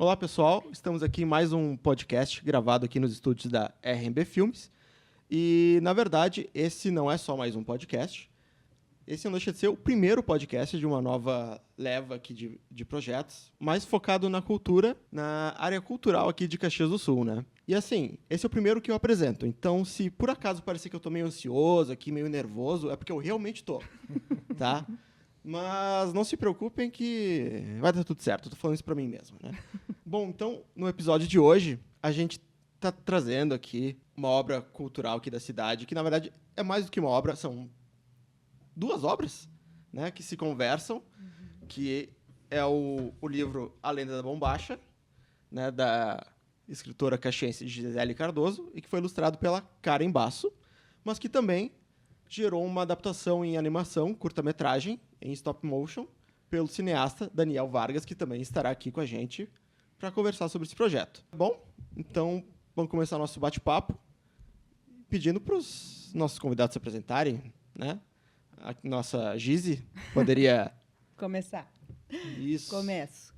Olá, pessoal. Estamos aqui em mais um podcast gravado aqui nos estúdios da RMB Filmes. E, na verdade, esse não é só mais um podcast. Esse não deixa de ser o primeiro podcast de uma nova leva aqui de projetos, mais focado na cultura, na área cultural aqui de Caxias do Sul, né? E assim, esse é o primeiro que eu apresento. Então, se por acaso parecer que eu tô meio ansioso aqui, meio nervoso, é porque eu realmente tô, tá? Mas não se preocupem que vai dar tudo certo. Eu tô falando isso pra mim mesmo, né? Bom, então, no episódio de hoje, a gente tá trazendo aqui uma obra cultural aqui da cidade, que na verdade é mais do que uma obra, são duas obras, né, que se conversam, que é o livro A Lenda da Bombacha, né, da escritora caxiense Gisele Cardoso, e que foi ilustrado pela Karen Basso, mas que também gerou uma adaptação em animação, curta-metragem, em stop motion, pelo cineasta Daniel Vargas, que também estará aqui com a gente para conversar sobre esse projeto. Bom, então vamos começar nosso bate-papo, pedindo para os nossos convidados se apresentarem, né? A nossa Gizi poderia começar. Isso. Começo.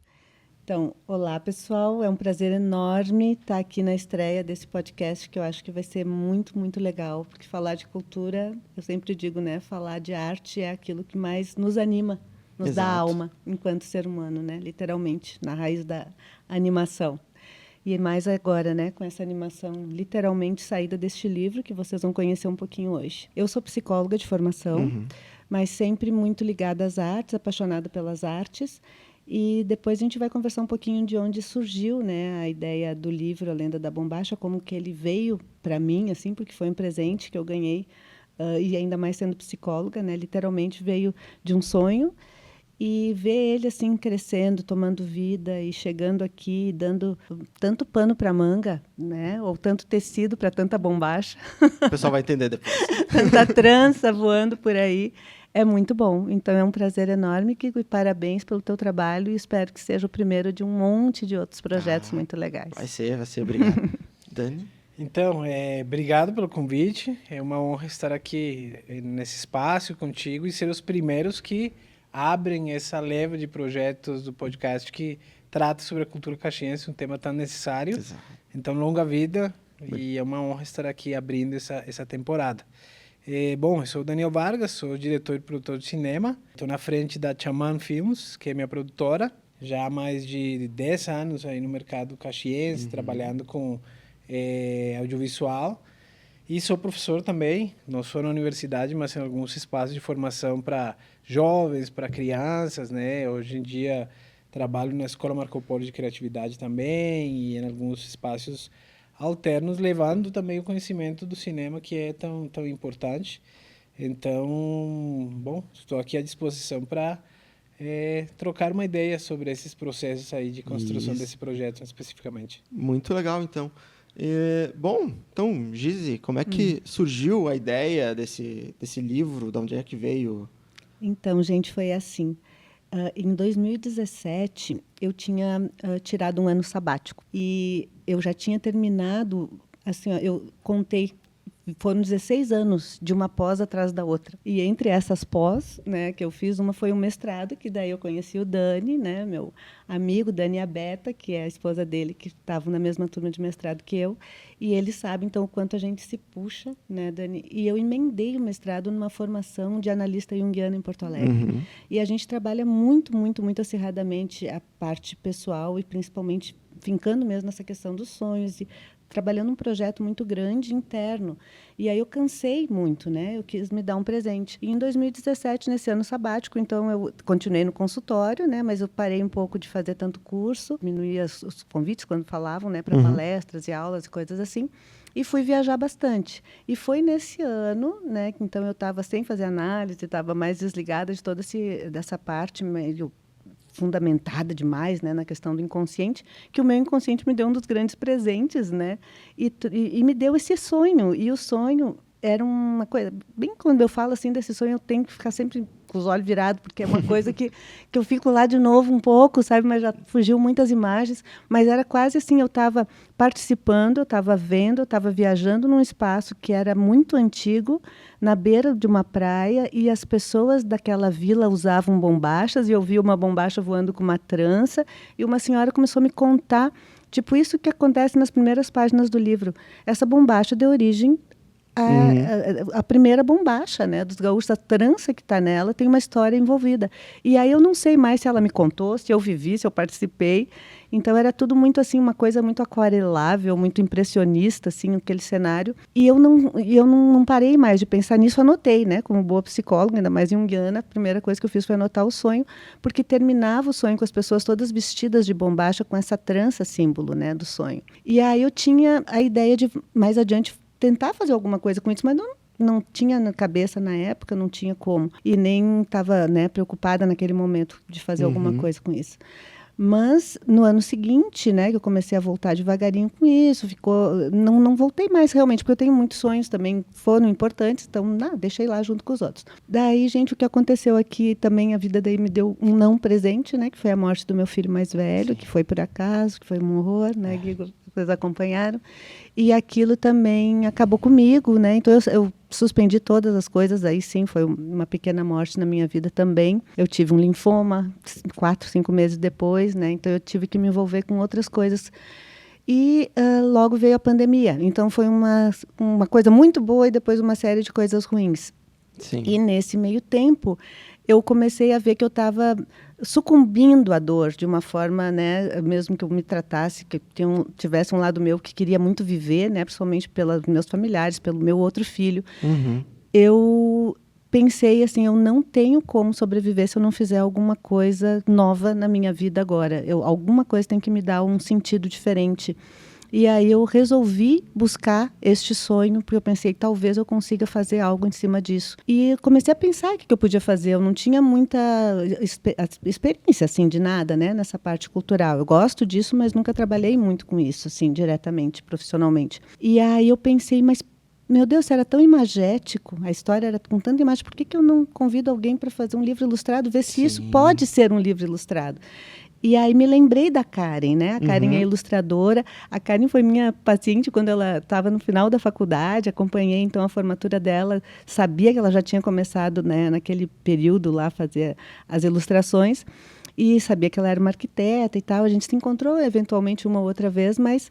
Então, olá, pessoal. É um prazer enorme estar aqui na estreia desse podcast, que eu acho que vai ser muito, muito legal, porque falar de cultura, eu sempre digo, né? Falar de arte é aquilo que mais nos anima, nos Exato. dá alma, enquanto ser humano, né? Literalmente, na raiz da animação. E mais agora, né, com essa animação literalmente saída deste livro, que vocês vão conhecer um pouquinho hoje. Eu sou psicóloga de formação, mas sempre muito ligada às artes, apaixonada pelas artes. E depois a gente vai conversar um pouquinho de onde surgiu, né, a ideia do livro A Lenda da Bombacha, como que ele veio para mim, assim, porque foi um presente que eu ganhei, e ainda mais sendo psicóloga, né, literalmente veio de um sonho. E ver ele assim crescendo, tomando vida e chegando aqui, dando tanto pano para manga, né? Ou tanto tecido para tanta bombacha. O pessoal vai entender depois. Tanta trança voando por aí. É muito bom. Então é um prazer enorme, Kiko, e parabéns pelo teu trabalho e espero que seja o primeiro de um monte de outros projetos muito legais. Vai ser, obrigado. Dani? Então, obrigado pelo convite. É uma honra estar aqui nesse espaço contigo e ser os primeiros que abrem essa leva de projetos do podcast que trata sobre a cultura caxiense, um tema tão necessário. Exato. Então, longa vida e é uma honra estar aqui abrindo essa temporada. Bom, eu sou o Daniel Vargas, sou diretor e produtor de cinema. Estou na frente da Chaman Films, que é minha produtora, já há mais de 10 anos aí no mercado caxiense, trabalhando com audiovisual. E sou professor também, não sou na universidade, mas em alguns espaços de formação para jovens, para crianças, né? Hoje em dia trabalho na Escola Marco Polo de Criatividade também e em alguns espaços alternos, levando também o conhecimento do cinema, que é tão importante. Então, bom, estou aqui à disposição para trocar uma ideia sobre esses processos aí de construção desse projeto especificamente. Muito legal, então. Bom, então, Gizi, como é que surgiu a ideia desse livro? De onde é que veio? Então, gente, foi assim. Em 2017, eu tinha tirado um ano sabático. E eu já tinha terminado, assim, ó, eu contei, foram 16 anos de uma pós atrás da outra. E entre essas pós, né, que eu fiz, uma foi um mestrado, que daí eu conheci o Dani, né, meu amigo, Dani Abeta, que é a esposa dele, que estava na mesma turma de mestrado que eu. E ele sabe, então, o quanto a gente se puxa, né, Dani? E eu emendei o mestrado numa formação de analista junguiano em Porto Alegre. E a gente trabalha muito, muito, muito acirradamente a parte pessoal e principalmente fincando mesmo nessa questão dos sonhos e trabalhando um projeto muito grande interno. E aí eu cansei muito, né? Eu quis me dar um presente. E em 2017, nesse ano sabático, então eu continuei no consultório, né? Mas eu parei um pouco de fazer tanto curso, diminuía os convites quando falavam, né? Para palestras e aulas e coisas assim. E fui viajar bastante. E foi nesse ano, né? Que então eu estava sem fazer análise, estava mais desligada de toda dessa parte meio fundamentada demais, né, na questão do inconsciente, que o meu inconsciente me deu um dos grandes presentes, né, e me deu esse sonho. E o sonho era uma coisa, bem quando eu falo assim desse sonho, eu tenho que ficar sempre com os olhos virados, porque é uma coisa que eu fico lá de novo um pouco, sabe? Mas já fugiu muitas imagens. Mas era quase assim, eu estava participando, eu estava vendo, eu estava viajando num espaço que era muito antigo, na beira de uma praia, e as pessoas daquela vila usavam bombachas, e eu vi uma bombacha voando com uma trança, e uma senhora começou a me contar, tipo isso que acontece nas primeiras páginas do livro. Essa bombacha deu origem a primeira bombacha, né, dos gaúchos, a trança que está nela tem uma história envolvida. E aí eu não sei mais se ela me contou, se eu vivi, se eu participei. Então era tudo muito assim, uma coisa muito aquarelável, muito impressionista, assim, aquele cenário. E eu não parei mais de pensar nisso, anotei, né, como boa psicóloga, ainda mais junguiana, a primeira coisa que eu fiz foi anotar o sonho, porque terminava o sonho com as pessoas todas vestidas de bombacha, com essa trança símbolo, né, do sonho. E aí eu tinha a ideia de, mais adiante, tentar fazer alguma coisa com isso, mas não tinha na cabeça na época, não tinha como. E nem estava, né, preocupada naquele momento de fazer alguma coisa com isso. Mas no ano seguinte, né, que eu comecei a voltar devagarinho com isso, não voltei mais realmente, porque eu tenho muitos sonhos também, foram importantes, então deixei lá junto com os outros. Daí, gente, o que aconteceu aqui também, a vida daí me deu um não presente, né, que foi a morte do meu filho mais velho, que foi por acaso, que foi um horror, né, Guigo? Vocês acompanharam. E aquilo também acabou comigo, né? Então eu suspendi todas as coisas, aí sim, foi uma pequena morte na minha vida também. Eu tive um linfoma 4, 5 meses depois, né? Então eu tive que me envolver com outras coisas. E logo veio a pandemia. Então foi uma coisa muito boa e depois uma série de coisas ruins. Sim. E nesse meio tempo, eu comecei a ver que eu estava sucumbindo à dor de uma forma, né, mesmo que eu me tratasse, que tivesse um lado meu que queria muito viver, né, principalmente pelos meus familiares, pelo meu outro filho. Eu pensei assim, eu não tenho como sobreviver se eu não fizer alguma coisa nova na minha vida agora. Alguma coisa tem que me dar um sentido diferente. E aí eu resolvi buscar este sonho, porque eu pensei, talvez eu consiga fazer algo em cima disso. E comecei a pensar o que eu podia fazer. Eu não tinha muita experiência, assim, de nada, né, nessa parte cultural. Eu gosto disso, mas nunca trabalhei muito com isso, assim, diretamente, profissionalmente. E aí eu pensei, mas, meu Deus, era tão imagético, a história era com tanta imagem, por que eu não convido alguém para fazer um livro ilustrado, ver se isso pode ser um livro ilustrado? E aí me lembrei da Karen, né? A Karen é ilustradora. A Karen foi minha paciente quando ela estava no final da faculdade. Acompanhei, então, a formatura dela. Sabia que ela já tinha começado, né, naquele período lá, a fazer as ilustrações. E sabia que ela era uma arquiteta e tal. A gente se encontrou, eventualmente, uma ou outra vez, mas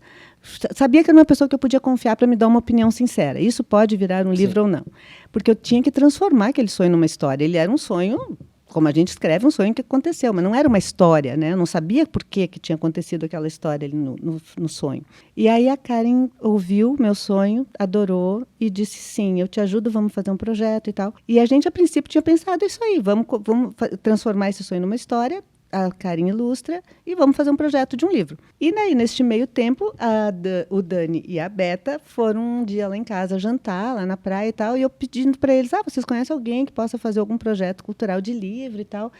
sabia que era uma pessoa que eu podia confiar para me dar uma opinião sincera. Isso pode virar um livro ou não. Porque eu tinha que transformar aquele sonho numa história. Ele era um sonho... Como a gente escreve, um sonho que aconteceu, mas não era uma história, né? Eu não sabia por que tinha acontecido aquela história ali no sonho. E aí a Karen ouviu meu sonho, adorou e disse, sim, eu te ajudo, vamos fazer um projeto e tal. E a gente, a princípio, tinha pensado isso aí, vamos transformar esse sonho numa história, a Karen ilustra, e vamos fazer um projeto de um livro. E daí, neste meio tempo, o Dani e a Beta foram um dia lá em casa jantar, lá na praia e tal, e eu pedindo para eles, vocês conhecem alguém que possa fazer algum projeto cultural de livro e tal?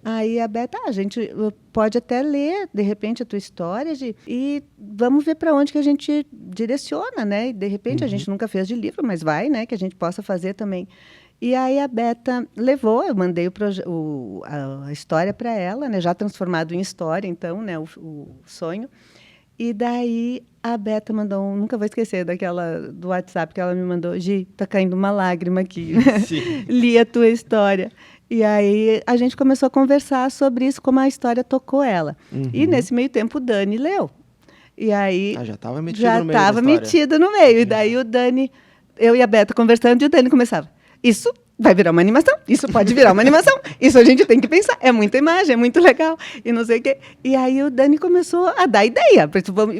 Aí a Beta, a gente pode até ler, de repente, a tua história, e vamos ver para onde que a gente direciona, né? E, de repente, a gente nunca fez de livro, mas vai, né? Que a gente possa fazer também. E aí a Beta levou, eu mandei a história para ela, né, já transformado em história, então, né, o sonho. E daí a Beta mandou, nunca vou esquecer do WhatsApp que ela me mandou, Gi, tá caindo uma lágrima aqui, li a tua história. E aí a gente começou a conversar sobre isso, como a história tocou ela. E nesse meio tempo o Dani leu. E aí já estava metido já no meio estava metido no meio. E daí o Dani, eu e a Beta conversando, e o Dani começava, isso vai virar uma animação, isso pode virar uma animação, isso a gente tem que pensar, é muita imagem, é muito legal, e não sei o quê. E aí o Dani começou a dar ideia,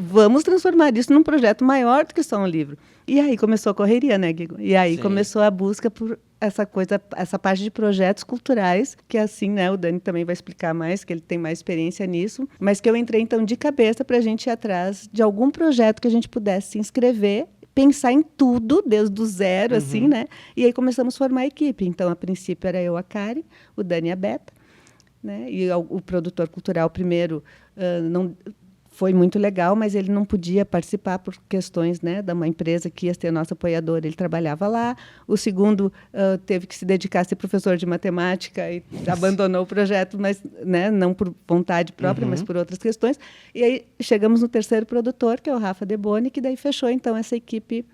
vamos transformar isso num projeto maior do que só um livro. E aí começou a correria, né, Guigo? E aí começou a busca por essa coisa, essa parte de projetos culturais, que assim, né, o Dani também vai explicar mais, que ele tem mais experiência nisso, mas que eu entrei, então, de cabeça para a gente ir atrás de algum projeto que a gente pudesse se inscrever, pensar em tudo, desde o zero, assim, né? E aí começamos a formar a equipe. Então, a princípio, era eu, a Karen, o Dani e a Beta, né? E o produtor cultural, primeiro, não foi muito legal, mas ele não podia participar por questões, né, de uma empresa que ia ser nosso apoiador. Ele trabalhava lá. O segundo teve que se dedicar a ser professor de matemática e abandonou o projeto, mas, né, não por vontade própria, mas por outras questões. E aí chegamos no terceiro produtor, que é o Rafa Deboni, que daí fechou, então, essa equipe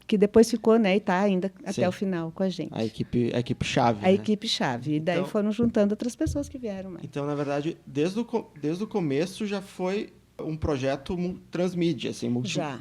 que depois ficou, né, e está ainda até o final com a gente. A equipe chave. A equipe chave. E daí foram juntando outras pessoas que vieram. Então, na verdade, desde o começo já foi um projeto transmídia, assim, Já.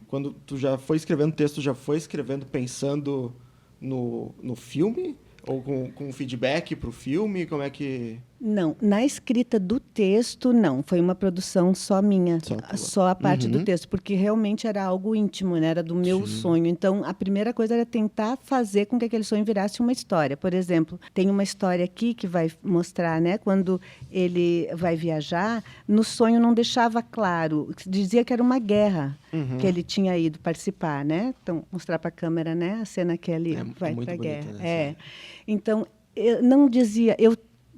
Quando tu já foi escrevendo texto, já foi escrevendo pensando no filme? Ou com feedback para o filme? Como é que... Não, na escrita do texto, não. Foi uma produção só minha, só a parte do texto, porque realmente era algo íntimo, né? Era do meu sonho. Então, a primeira coisa era tentar fazer com que aquele sonho virasse uma história. Por exemplo, tem uma história aqui que vai mostrar, né? Quando ele vai viajar, no sonho não deixava claro, dizia que era uma guerra que ele tinha ido participar, né? Então, mostrar para a câmera, né? A cena que ele vai para a guerra. Né? Então, eu não dizia... Eu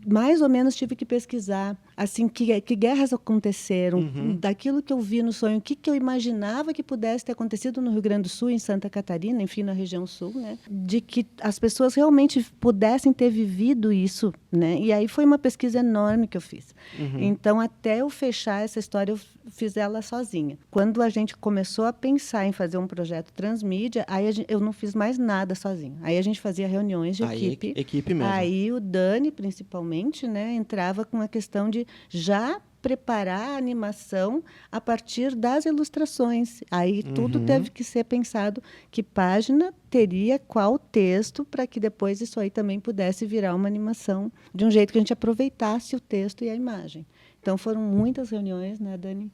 mais ou menos tive que pesquisar assim que guerras aconteceram, daquilo que eu vi no sonho, o que eu imaginava que pudesse ter acontecido no Rio Grande do Sul, em Santa Catarina, enfim, na região sul, né? De que as pessoas realmente pudessem ter vivido isso, né? E aí foi uma pesquisa enorme que eu fiz. Então, até eu fechar essa história, eu fiz ela sozinha. Quando a gente começou a pensar em fazer um projeto transmídia, aí eu não fiz mais nada sozinha. Aí a gente fazia reuniões de equipe. Equipe mesmo. Aí o Dani, principalmente, né, entrava com a questão de já preparar a animação a partir das ilustrações. Aí tudo teve que ser pensado que página teria qual texto para que depois isso aí também pudesse virar uma animação de um jeito que a gente aproveitasse o texto e a imagem. Então, foram muitas reuniões, né, Dani?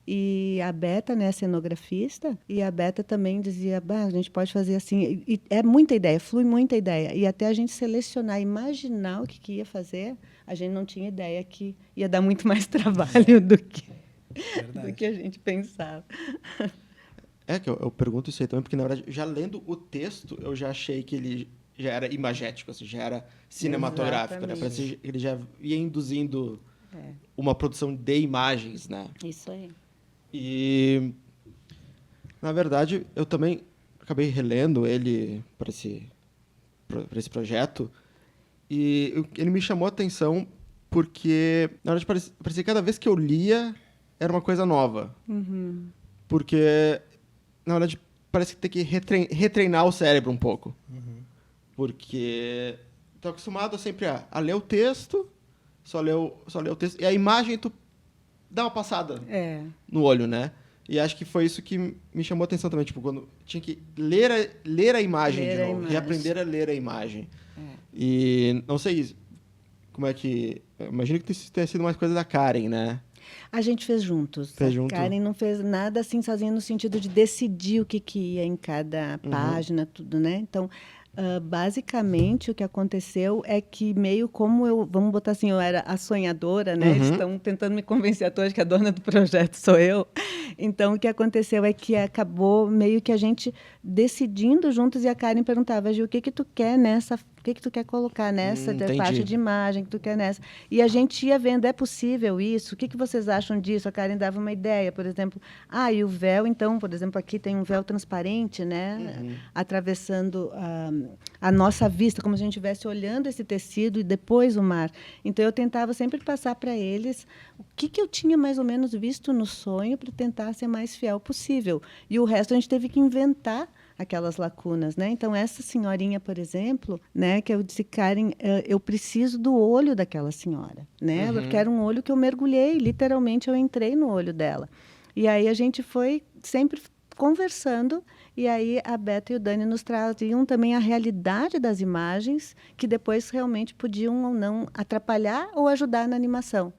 E a Beta, né, cenografista, e a Beta também dizia, a gente pode fazer assim. E é muita ideia, flui muita ideia. E até a gente selecionar, imaginar o que ia fazer, a gente não tinha ideia que ia dar muito mais trabalho do que a gente pensava. É que eu pergunto isso aí também, porque, na verdade, já lendo o texto, eu já achei que ele já era imagético, assim, já era cinematográfico, né? Parece que ele já ia induzindo uma produção de imagens, né? Isso aí. E, na verdade, eu também acabei relendo ele para esse projeto, e ele me chamou a atenção porque, na verdade, parecia que cada vez que eu lia era uma coisa nova. Porque, na verdade, parece que tem que retreinar o cérebro um pouco. Porque estou acostumado sempre a ler o texto, só ler o texto, e a imagem tu dá uma passada no olho, né? E acho que foi isso que me chamou a atenção também, tipo, quando tinha que ler a imagem de novo, reaprender a ler a imagem. E não sei como é que... Imagino que tenha sido mais coisa da Karen, né? A gente fez juntos. Karen não fez nada assim sozinha no sentido de decidir o que ia em cada página, tudo, né? Então, basicamente, o que aconteceu é que meio como vamos botar assim, eu era a sonhadora, né? Estão tentando me convencer à toa de que a dona do projeto sou eu. Então, o que aconteceu é que acabou meio que a gente decidindo juntos e a Karen perguntava, Gil, o que tu quer nessa... O que tu quer colocar nessa parte de imagem que tu quer nessa? E a gente ia vendo, é possível isso? O que vocês acham disso? A Karen dava uma ideia, por exemplo. E o véu, então, por exemplo, aqui tem um véu transparente, né? Atravessando a nossa vista, como se a gente estivesse olhando esse tecido e depois o mar. Então, eu tentava sempre passar para eles o que eu tinha mais ou menos visto no sonho para tentar ser mais fiel possível. E o resto a gente teve que inventar aquelas lacunas, né? Então, essa senhorinha, por exemplo, né, que eu disse, Karen, eu preciso do olho daquela senhora, né? Porque era um olho que eu mergulhei, literalmente eu entrei no olho dela. E aí a gente foi sempre conversando, e aí a Beta e o Dani nos traziam também a realidade das imagens, que depois realmente podiam ou não atrapalhar ou ajudar na animação.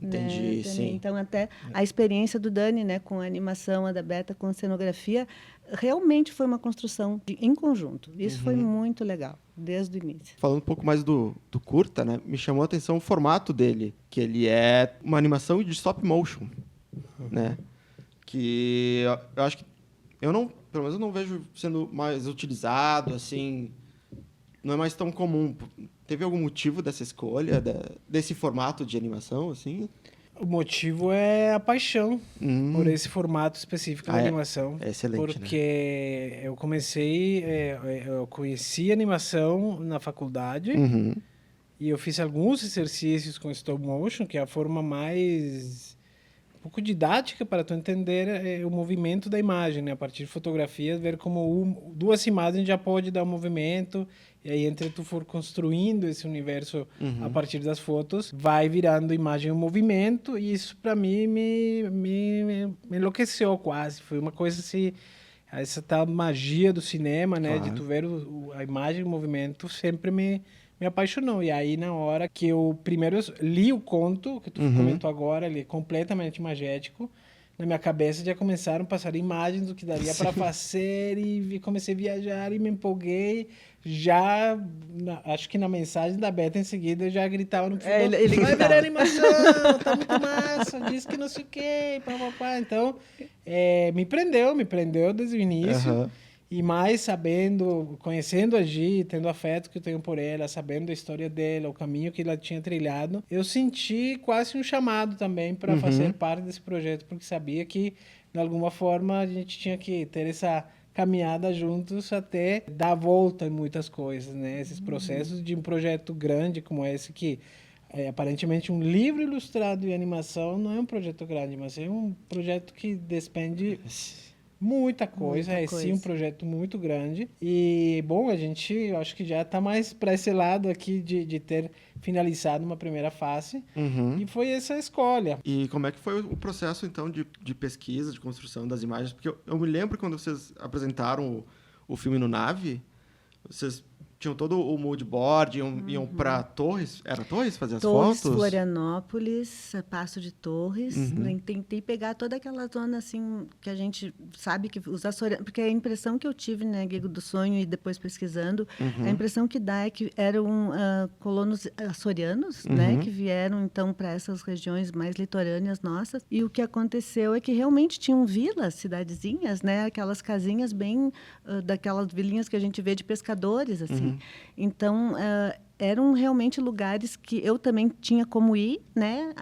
Entendi, né? sim. Então, até a experiência do Dani, né, com a animação, a da Beta com a cenografia, realmente foi uma construção em conjunto. Isso foi muito legal, desde o início. Falando um pouco mais do curta, né, me chamou a atenção o formato dele, que ele é uma animação de stop motion, né? Que eu acho que pelo menos eu não vejo sendo mais utilizado, assim, não é mais tão comum. Teve algum motivo dessa escolha, desse formato de animação, assim? O motivo é a paixão por esse formato específico da animação. É excelente, porque eu eu conheci animação na faculdade e eu fiz alguns exercícios com stop motion, que é a forma mais um pouco didática para tu entender o movimento da imagem, né? A partir de fotografias, ver como duas imagens já pode dar um movimento. E aí, entre tu for construindo esse universo a partir das fotos, vai virando imagem em movimento. E isso, para mim, me enlouqueceu quase. Foi uma coisa assim, essa tal magia do cinema, né? Claro. De tu ver a imagem em movimento, sempre me apaixonou. E aí, na hora que eu primeiro li o conto, que tu comentou agora, ele é completamente imagético. Na minha cabeça já começaram a passar imagens do que daria para fazer e comecei a viajar e me empolguei. Já, acho que na mensagem da Beta em seguida eu já gritava no fundo, ele vai ver gritava. a animação, tá muito massa, diz que não sei o quê, pá. Então, me prendeu desde o início. E mais conhecendo a Gi, tendo o afeto que eu tenho por ela, sabendo da história dela, o caminho que ela tinha trilhado, eu senti quase um chamado também para fazer parte desse projeto, porque sabia que, de alguma forma, a gente tinha que ter essa caminhada juntos até dar a volta em muitas coisas, né? Esses processos de um projeto grande como esse, que aparentemente um livro ilustrado e animação não é um projeto grande, mas é um projeto que despende muita coisa, sim um projeto muito grande. E, bom, a gente, eu acho que já está mais para esse lado aqui de ter finalizado uma primeira fase. E foi essa a escolha. E como é que foi o processo, então, de pesquisa, de construção das imagens? Porque eu me lembro quando vocês apresentaram o filme no Nave, vocês tinham todo o mood board, iam para Torres. Era Torres fazer as Torres, fotos? Florianópolis, Passo de Torres. Tentei pegar toda aquela zona assim que a gente sabe que os açorianos, porque a impressão que eu tive, né, Guigo do Sonho, e depois pesquisando, a impressão que dá é que eram colonos açorianos, né, que vieram então para essas regiões mais litorâneas nossas. E o que aconteceu é que realmente tinham vilas, cidadezinhas, né, aquelas casinhas bem daquelas vilinhas que a gente vê de pescadores, assim. Então, eram realmente lugares que eu também tinha como ir, né?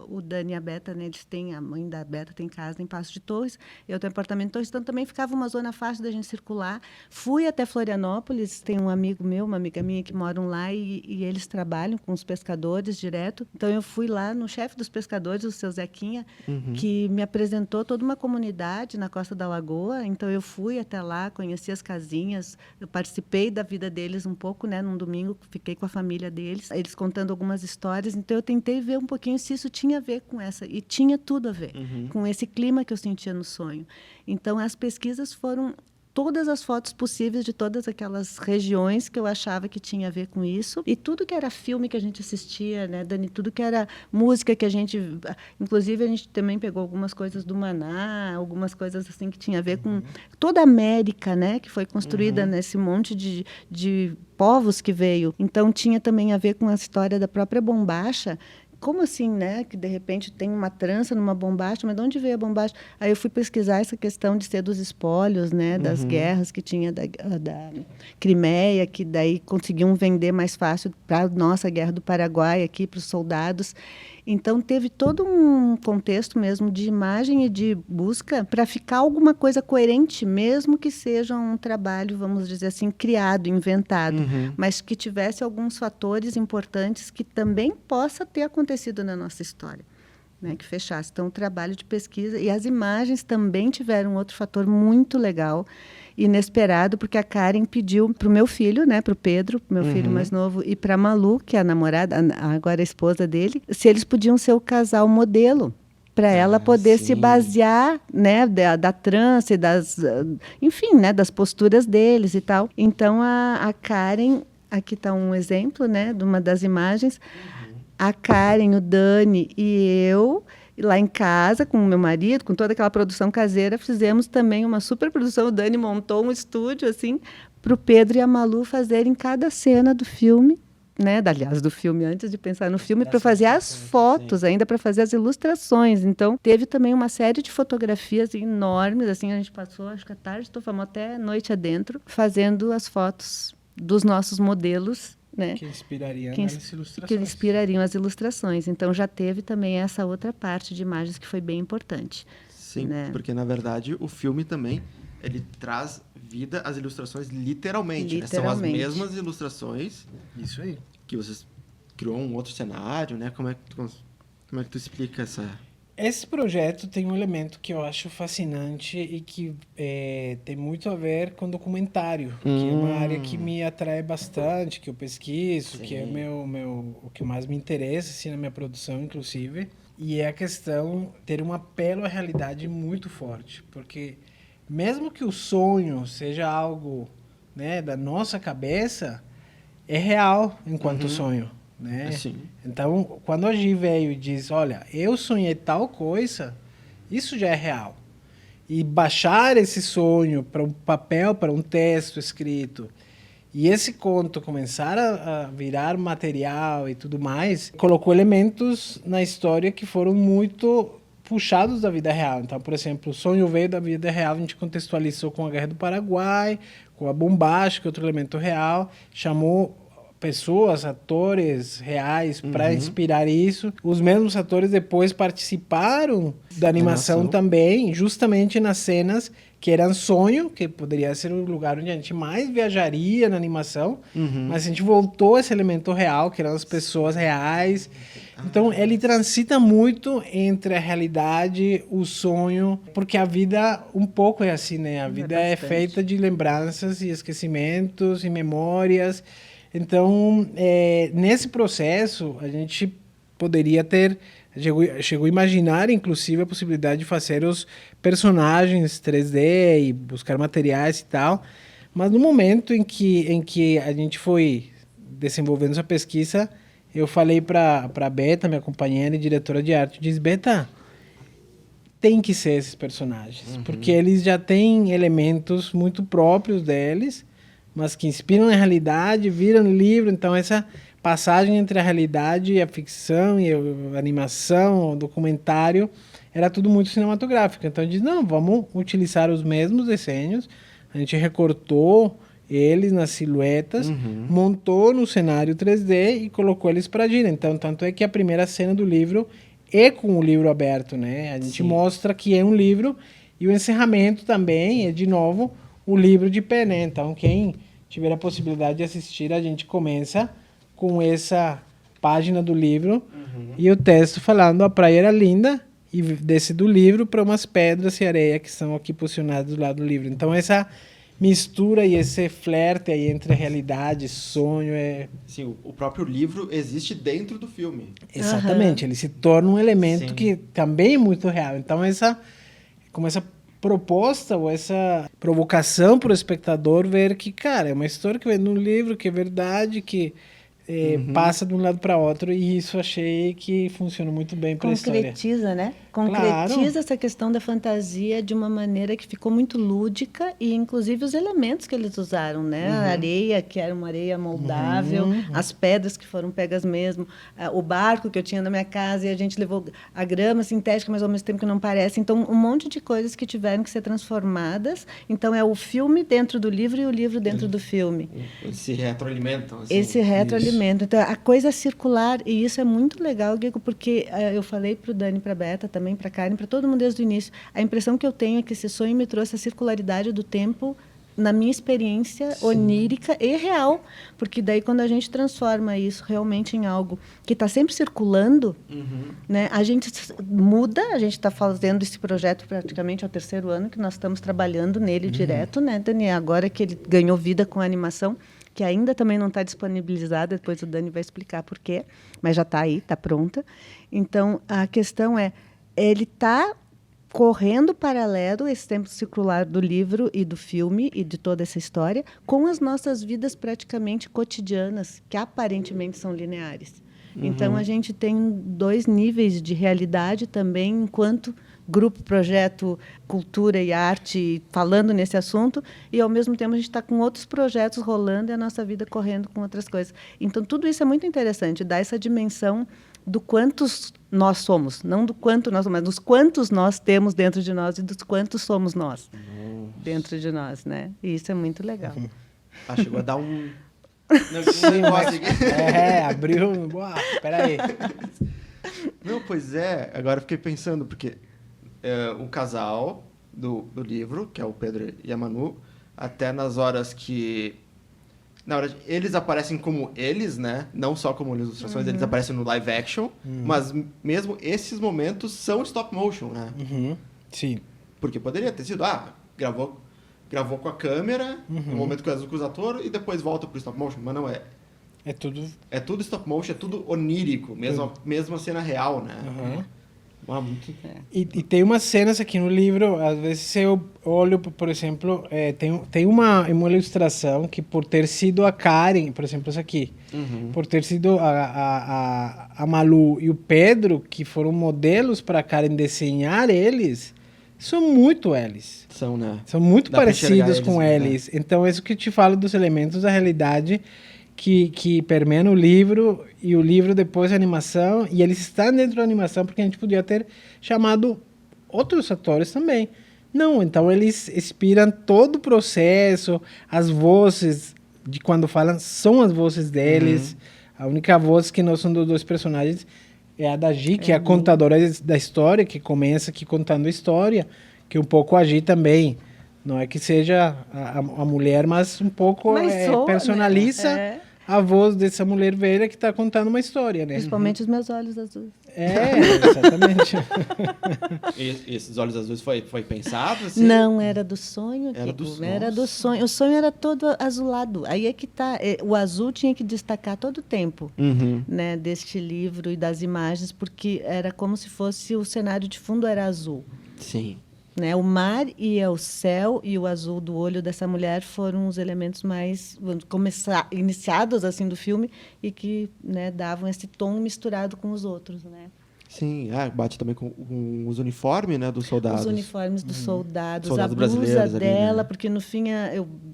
O Dani e a Beta, né? A mãe da Beta tem casa em Passo de Torres, eu tenho apartamento em Torres, então também ficava uma zona fácil da gente circular. Fui até Florianópolis, tem um amigo meu, uma amiga minha que moram lá e eles trabalham com os pescadores direto. Então eu fui lá no chefe dos pescadores, o seu Zequinha, que me apresentou toda uma comunidade na Costa da Lagoa. Então eu fui até lá, conheci as casinhas, eu participei da vida deles um pouco, né? Num domingo, fiquei com a família deles, eles contando algumas histórias. Então eu tentei ver um pouquinho se isso tinha a ver com essa, e tinha tudo a ver com esse clima que eu sentia no sonho. Então as pesquisas foram todas as fotos possíveis de todas aquelas regiões que eu achava que tinha a ver com isso. E tudo que era filme que a gente assistia, né, Dani? Tudo que era música que a gente... Inclusive, a gente também pegou algumas coisas do Maná, algumas coisas assim que tinha a ver com toda a América, né? Que foi construída nesse monte de povos que veio. Então, tinha também a ver com a história da própria bombacha. Como assim, né? Que de repente tem uma trança numa bombacha, mas de onde veio a bombacha? Aí eu fui pesquisar essa questão de ser dos espólios, né? Das guerras que tinha da Crimeia, que daí conseguiam vender mais fácil para a nossa guerra do Paraguai aqui, para os soldados. Então, teve todo um contexto mesmo de imagem e de busca para ficar alguma coisa coerente, mesmo que seja um trabalho, vamos dizer assim, criado, inventado, mas que tivesse alguns fatores importantes que também possa ter acontecido na nossa história, né, que fechasse. Então, o trabalho de pesquisa e as imagens também tiveram outro fator muito legal, inesperado, porque a Karen pediu para o meu filho, né, para o Pedro, meu filho mais novo, e para a Malu, que é a namorada, agora a esposa dele, se eles podiam ser o casal modelo, para ela poder se basear, né, da trança e enfim, né, das posturas deles e tal. Então, a Karen, aqui está um exemplo, né, de uma das imagens, a Karen, o Dani e eu, lá em casa, com o meu marido, com toda aquela produção caseira, fizemos também uma super produção. O Dani montou um estúdio, assim, para o Pedro e a Malu fazerem cada cena do filme, né? Aliás, do filme, antes de pensar no filme, para fazer as fotos, ainda para fazer as ilustrações. Então, teve também uma série de fotografias enormes, assim, a gente passou, acho que à tarde, fomos até noite adentro, fazendo as fotos dos nossos modelos né? Que inspirariam que, as ilustrações. Que inspirariam as ilustrações. Então já teve também essa outra parte de imagens que foi bem importante. Sim, né? Porque na verdade o filme também ele traz vida às ilustrações literalmente. Né? São as mesmas ilustrações. Isso aí. Que vocês criou um outro cenário, né? Como é que tu explica essa... Esse projeto tem um elemento que eu acho fascinante e que tem muito a ver com documentário, que é uma área que me atrai bastante, que eu pesquiso, Sim. que é o que mais me interessa assim, na minha produção, inclusive. E é a questão de ter um apelo à realidade muito forte, porque mesmo que o sonho seja algo, né, da nossa cabeça, é real enquanto sonho. Né? Assim. Então, quando a Gi veio e diz, olha, eu sonhei tal coisa, isso já é real. E baixar esse sonho para um papel, para um texto escrito, e esse conto começar a virar material e tudo mais, colocou elementos na história que foram muito puxados da vida real. Então, por exemplo, o sonho veio da vida real, a gente contextualizou com a Guerra do Paraguai, com a bombagem, que é outro elemento real, chamou pessoas, atores reais para inspirar isso. Os mesmos atores depois participaram da animação também, justamente nas cenas que eram sonho, que poderia ser o lugar onde a gente mais viajaria na animação, mas a gente voltou a esse elemento real, que eram as pessoas reais. Então, ele transita muito entre a realidade, o sonho, porque a vida um pouco é assim, né? A vida é feita de lembranças e esquecimentos e memórias. Então, nesse processo, a gente poderia ter... Chegou a imaginar, inclusive, a possibilidade de fazer os personagens 3D e buscar materiais e tal. Mas no momento em que a gente foi desenvolvendo essa pesquisa, eu falei para a Beta, minha companheira e diretora de arte, disse, Beta, tem que ser esses personagens, porque eles já têm elementos muito próprios deles, mas que inspiram na realidade, viram livro. Então, essa passagem entre a realidade e a ficção, e a animação, o documentário, era tudo muito cinematográfico. Então, a gente disse, não, vamos utilizar os mesmos desenhos. A gente recortou eles nas silhuetas, montou no cenário 3D e colocou eles para agir. Então, tanto é que a primeira cena do livro é com o livro aberto, né? A gente mostra que é um livro, e o encerramento também é, de novo, o livro de pé, né? Então, quem tiver a possibilidade de assistir, a gente começa com essa página do livro e o texto falando a praia era linda, e desce do livro para umas pedras e areia que são aqui posicionadas do lado do livro. Então, essa mistura e esse flerte aí entre realidade e sonho é... Sim, o próprio livro existe dentro do filme. Exatamente, ele se torna um elemento que também é muito real. Então, como essa proposta ou essa provocação para o espectador ver que, cara, é uma história que vem no livro, que é verdade, que passa de um lado para outro, e isso achei que funciona muito bem para a história. Concretiza, né? Concretiza essa questão da fantasia de uma maneira que ficou muito lúdica, e inclusive os elementos que eles usaram, né? A areia, que era uma areia moldável, as pedras que foram pegas mesmo, o barco que eu tinha na minha casa, e a gente levou a grama sintética, mas ao mesmo tempo que não parece. Então, um monte de coisas que tiveram que ser transformadas. Então, é o filme dentro do livro e o livro dentro do filme. Eles se retroalimentam. Assim. Esse retroalimento. Então, a coisa circular, e isso é muito legal, Guigo, porque eu falei para o Dani, para a Beta, também para a Karen, para todo mundo desde o início, a impressão que eu tenho é que esse sonho me trouxe a circularidade do tempo na minha experiência onírica e real, porque daí quando a gente transforma isso realmente em algo que está sempre circulando, né, a gente muda, a gente está fazendo esse projeto praticamente ao 3º ano que nós estamos trabalhando nele direto, né, Dani? Agora que ele ganhou vida com a animação, que ainda também não está disponibilizada, depois o Dani vai explicar por quê, mas já está aí, está pronta. Então, a questão é, ele está correndo paralelo, esse tempo circular do livro e do filme e de toda essa história, com as nossas vidas praticamente cotidianas, que aparentemente são lineares. Então, a gente tem 2 níveis de realidade também, enquanto grupo, projeto, cultura e arte, falando nesse assunto, e, ao mesmo tempo, a gente está com outros projetos rolando e a nossa vida correndo com outras coisas. Então, tudo isso é muito interessante, dá essa dimensão do quantos nós somos, não do quanto nós somos, mas dos quantos nós temos dentro de nós e dos quantos somos nós dentro de nós, né? E isso é muito legal. Chegou a dar um Não negócio aqui. Abriu. Uau, peraí. Não, pois é. Agora eu fiquei pensando, porque o casal do livro, que é o Pedro e a Manu, até nas horas que... Na verdade, eles aparecem como eles, né? Não só como ilustrações, eles aparecem no live action, mas mesmo esses momentos são stop motion, né? Sim. Porque poderia ter sido, gravou com a câmera, no momento que o Azul usa ator, e depois volta pro stop motion, mas não é. É tudo... É tudo stop motion, é tudo onírico, mesmo a cena real, né? Muito... E tem umas cenas aqui no livro, às vezes eu olho, por exemplo, tem uma ilustração que por ter sido a Karen, por exemplo, essa aqui, por ter sido a Malu e o Pedro, que foram modelos para a Karen desenhar eles, são muito eles. São, né? São muito Dá pra parecidos enxergar com eles, né? eles. Então, é isso que eu te falo dos elementos da realidade que permeiam o livro, e o livro depois a animação, e eles estão dentro da animação porque a gente podia ter chamado outros atores também. Não, então eles inspiram todo o processo, as vozes de quando falam são as vozes deles. A única voz que não são dos dois personagens é a da Gi, que é a contadora da história, que começa aqui contando a história, que um pouco a Gi também. Não é que seja a mulher, mas um pouco personaliza, né? A voz dessa mulher velha que está contando uma história, né? Principalmente os meus olhos azuis. Exatamente. E esses olhos azuis foi pensado? Assim? Não, era do sonho. Era Era do sonho. O sonho era todo azulado. Aí é que tá. O azul tinha que destacar todo o tempo, né, deste livro e das imagens, porque era como se fosse o cenário de fundo era azul. Sim. Né? O mar e o céu e o azul do olho dessa mulher foram os elementos mais iniciados assim do filme e que, né, davam esse tom misturado com os outros, né? Sim, bate também com os uniformes, né, dos soldados. Os uniformes dos soldados, Soldados a blusa brasileiros ali, dela, né? porque no fim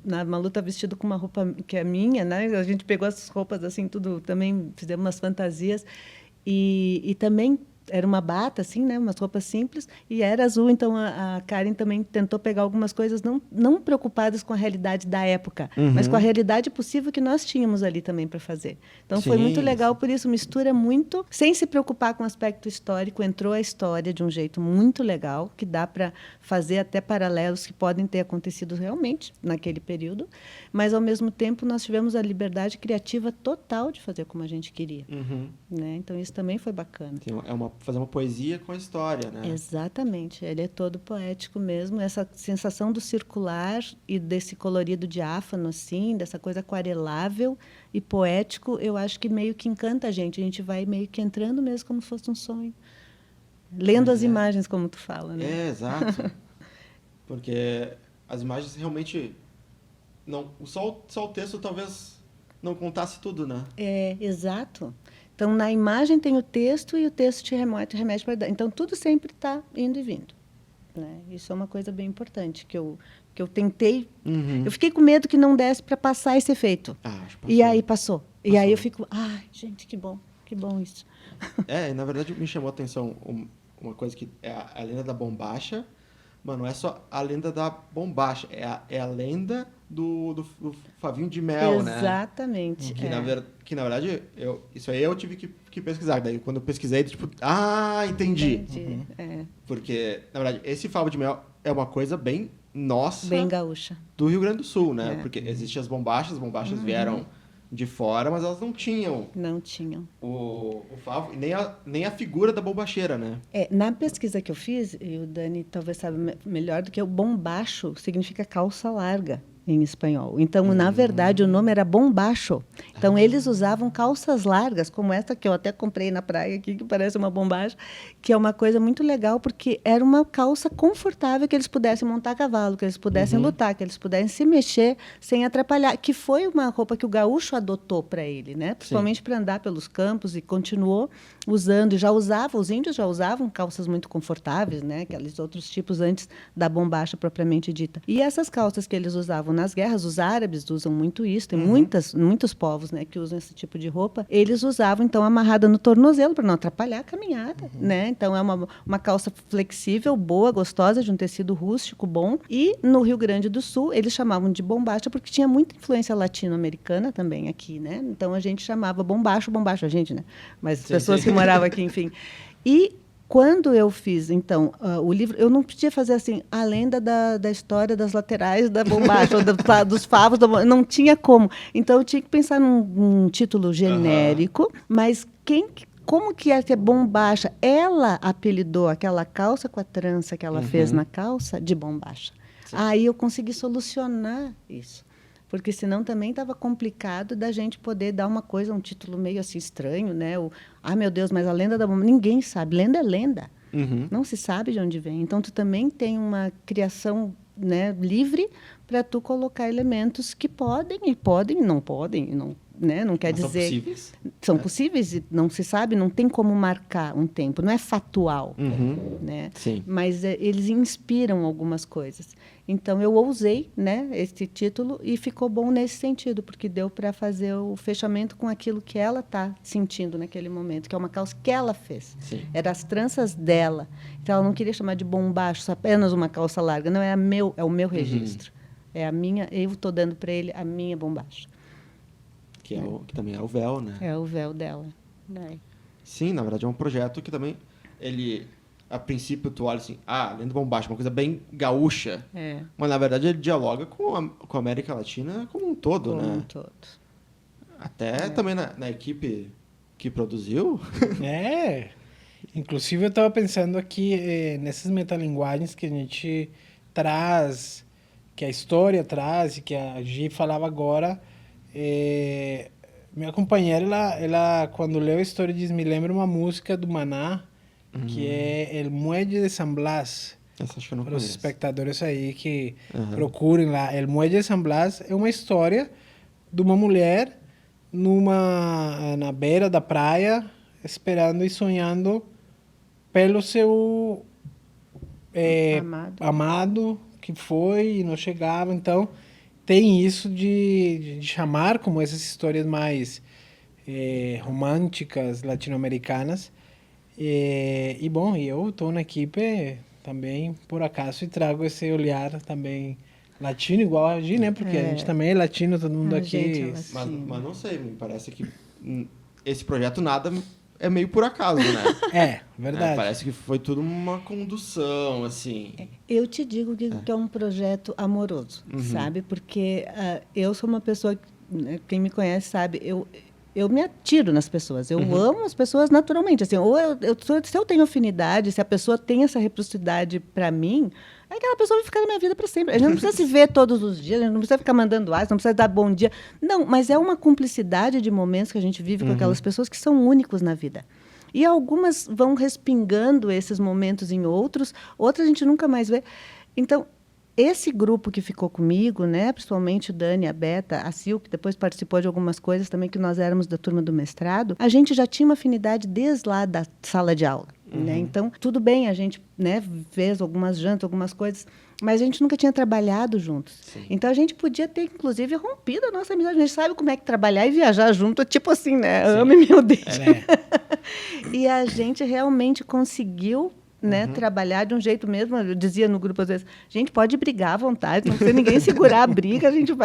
na Malu tá vestido com uma roupa que é minha, né? A gente pegou essas roupas assim, tudo também fizemos umas fantasias e também era uma bata, assim, né? Umas roupas simples, e era azul. Então, a Karen também tentou pegar algumas coisas não preocupadas com a realidade da época, mas com a realidade possível que nós tínhamos ali também para fazer. Então, foi muito legal, por isso, mistura muito, sem se preocupar com o aspecto histórico, entrou a história de um jeito muito legal, que dá para fazer até paralelos que podem ter acontecido realmente naquele período, mas, ao mesmo tempo, nós tivemos a liberdade criativa total de fazer como a gente queria. Né? Então, isso também foi bacana. Sim, fazer uma poesia com a história, né? Exatamente, ele é todo poético mesmo, essa sensação do circular e desse colorido diáfano, assim, dessa coisa aquarelável e poético, eu acho que meio que encanta a gente vai meio que entrando mesmo como se fosse um sonho, lendo as imagens, como tu fala, né? Exato, porque as imagens realmente, só o texto talvez não contasse tudo, né? Exato. Então, na imagem tem o texto e o texto te remete para... Então, tudo sempre está indo e vindo. Né? Isso é uma coisa bem importante, que eu tentei... Eu fiquei com medo que não desse para passar esse efeito. Acho que e aí passou. E aí eu fico... Ai, gente, que bom isso. Na verdade, me chamou a atenção uma coisa que é a lenda da bombacha, mas não é só a lenda da bombacha, é a lenda do favinho de mel, né? Exatamente. Que na verdade, isso aí eu tive que pesquisar. Daí quando eu pesquisei, tipo, entendi. Porque, na verdade, esse favo de mel é uma coisa bem nossa. Bem gaúcha. Do Rio Grande do Sul, né? Porque existem as bombachas vieram de fora, mas elas não tinham. Não tinham. O favo, nem a figura da bombacheira, né? Na pesquisa que eu fiz, e o Dani talvez saiba melhor do que o bombacho significa calça larga em espanhol. Então, na verdade, o nome era bombacho. Então, eles usavam calças largas, como essa que eu até comprei na praia aqui, que parece uma bombacha, que é uma coisa muito legal, porque era uma calça confortável que eles pudessem montar a cavalo, que eles pudessem lutar, que eles pudessem se mexer sem atrapalhar, que foi uma roupa que o gaúcho adotou para ele, né? Principalmente para andar pelos campos, e continuou usando, os índios já usavam calças muito confortáveis, né? Aqueles outros tipos antes da bombacha propriamente dita. E essas calças que eles usavam nas guerras, os árabes usam muito isso, tem muitos povos, né, que usam esse tipo de roupa. Eles usavam, então, amarrada no tornozelo para não atrapalhar a caminhada, né? Então, é uma calça flexível, boa, gostosa, de um tecido rústico, bom. E no Rio Grande do Sul, eles chamavam de bombacha porque tinha muita influência latino-americana também aqui, né? Então, a gente chamava bombacho, a gente, né? Mas as pessoas que moravam aqui, enfim. E quando eu fiz, então, o livro, eu não podia fazer assim, a lenda da história das laterais da bombacha, ou dos favos, não tinha como. Então, eu tinha que pensar num título genérico, mas como que ia ter bombacha? Ela apelidou aquela calça com a trança que ela fez na calça de bombacha. Sim. Aí eu consegui solucionar isso. Porque senão também estava complicado da gente poder dar uma coisa, um título meio assim estranho, né? Meu Deus, mas a lenda da bomba, ninguém sabe. Lenda é lenda. Não se sabe de onde vem. Então, tu também tem uma criação, né, livre para tu colocar elementos que podem, não podem, não, né? Não quer dizer... São possíveis. São possíveis e não se sabe, não tem como marcar um tempo. Não é fatual, né? Sim. Mas eles inspiram algumas coisas. Então, eu ousei, né, esse título e ficou bom nesse sentido, porque deu para fazer o fechamento com aquilo que ela está sentindo naquele momento, que é uma calça que ela fez. Sim. Eram as tranças dela. Então, ela não queria chamar de bombacho, apenas uma calça larga. Não, é o meu registro. É a minha, eu estou dando para ele a minha bombacha. Que também é o véu, né? É o véu dela. Sim, na verdade é um projeto que também, a princípio tu olha assim, Lenda Bombacha, uma coisa bem gaúcha. Mas na verdade ele dialoga com a América Latina como um todo, né? Como um todo. Até também na equipe que produziu. Inclusive eu estava pensando aqui nessas metalinguagens que a gente traz, que a história traz e que a Gi falava agora. Minha companheira, ela quando leu a história me lembra uma música do Maná, que é El Muelle de San Blas. Essa acho que eu não para os conheço. espectadores aí que procurem lá. El Muelle de San Blas é uma história de uma mulher na beira da praia, esperando e sonhando pelo seu amado que foi e não chegava. Então, tem isso de chamar como essas histórias mais românticas latino-americanas. Bom, eu estou na equipe também, por acaso, e trago esse olhar também latino, igual a Gi, né? Porque a gente também é latino, todo mundo aqui. Mas não sei, me parece que esse projeto nada é meio por acaso, né? Verdade. Parece que foi tudo uma condução, assim. Eu te digo que é um projeto amoroso, sabe? Porque eu sou uma pessoa, quem me conhece sabe, eu me atiro nas pessoas. Eu amo as pessoas naturalmente. Assim, se eu tenho afinidade, se a pessoa tem essa reciprocidade para mim, aquela pessoa vai ficar na minha vida para sempre. A gente não precisa se ver todos os dias, a gente não precisa ficar mandando WhatsApp, não precisa dar bom dia. Não, mas é uma cumplicidade de momentos que a gente vive com aquelas pessoas que são únicos na vida. E algumas vão respingando esses momentos em outras a gente nunca mais vê. Então, esse grupo que ficou comigo, né, principalmente o Dani, a Beta, a Sil, que depois participou de algumas coisas também, que nós éramos da turma do mestrado, a gente já tinha uma afinidade desde lá da sala de aula. Né? Então, tudo bem, a gente, né, fez algumas jantas, algumas coisas, mas a gente nunca tinha trabalhado juntos. Sim. Então, a gente podia ter, inclusive, rompido a nossa amizade. A gente sabe como é que trabalhar e viajar junto, tipo assim, né? Ame meu Deus. E a gente realmente conseguiu, né, trabalhar de um jeito mesmo. Eu dizia no grupo às vezes, a gente pode brigar à vontade, não precisa ninguém segurar a briga, a gente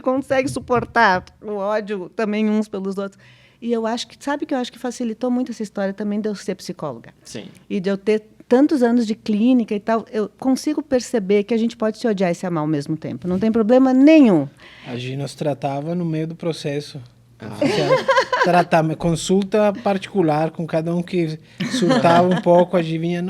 consegue suportar o ódio também uns pelos outros. E eu acho que facilitou muito essa história também de eu ser psicóloga. Sim. E de eu ter tantos anos de clínica e tal, eu consigo perceber que a gente pode se odiar e se amar ao mesmo tempo. Não tem problema nenhum. A Gi nos tratava no meio do processo. Consulta particular com cada um que surtava um pouco, a Gi vinha,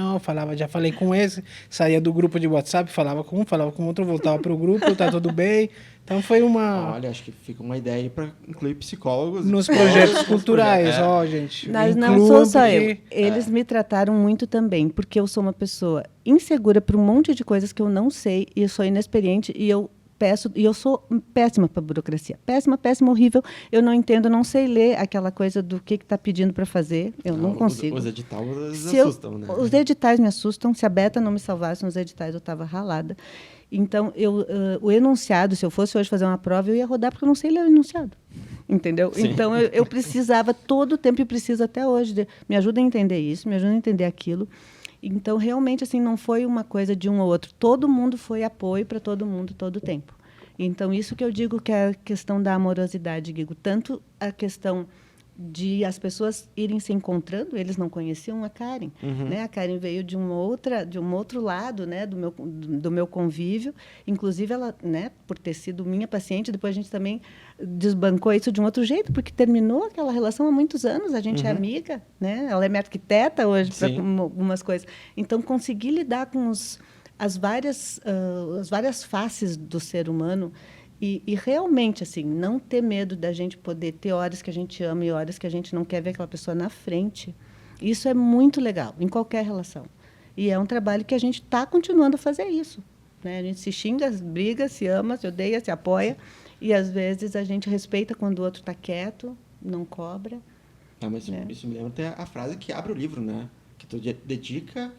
já falei com esse, saía do grupo de WhatsApp, falava com outro, voltava para o grupo, tá tudo bem. Então foi uma... Olha, acho que fica uma ideia aí para incluir psicólogos. Nos projetos culturais, gente. Mas não sou só eu. Eles me trataram muito também, porque eu sou uma pessoa insegura por um monte de coisas que eu não sei, e eu sou inexperiente, e eu peço, e eu sou péssima para burocracia, péssima, horrível. Eu não entendo, eu não sei ler aquela coisa do que está pedindo para fazer, eu não consigo. Os editais assustam, né? Os editais me assustam, se a Beta não me salvasse nos editais, eu estava ralada. Então, o enunciado, se eu fosse hoje fazer uma prova, eu ia rodar porque eu não sei ler o enunciado. Entendeu? Sim. Então, eu precisava todo o tempo, e preciso até hoje, me ajuda a entender isso, me ajuda a entender aquilo. Então, realmente, assim, não foi uma coisa de um ou outro. Todo mundo foi apoio para todo mundo, todo o tempo. Então, isso que eu digo que é a questão da amorosidade, Guigo. Tanto a questão de as pessoas irem se encontrando, eles não conheciam a Karen, né? A Karen veio de um outro lado, né, do meu convívio, inclusive ela, né, por ter sido minha paciente, depois a gente também desbancou isso de um outro jeito, porque terminou aquela relação há muitos anos, a gente é amiga, né? Ela é minha arquiteta hoje para algumas coisas. Então conseguir lidar com as várias faces do ser humano. E realmente, assim, não ter medo da gente poder ter horas que a gente ama e horas que a gente não quer ver aquela pessoa na frente, isso é muito legal, em qualquer relação. E é um trabalho que a gente está continuando a fazer isso. Né? A gente se xinga, briga, se ama, se odeia, se apoia. E, às vezes, a gente respeita quando o outro está quieto, não cobra. Mas né? Isso me lembra até a frase que abre o livro, né? Que tu dedica...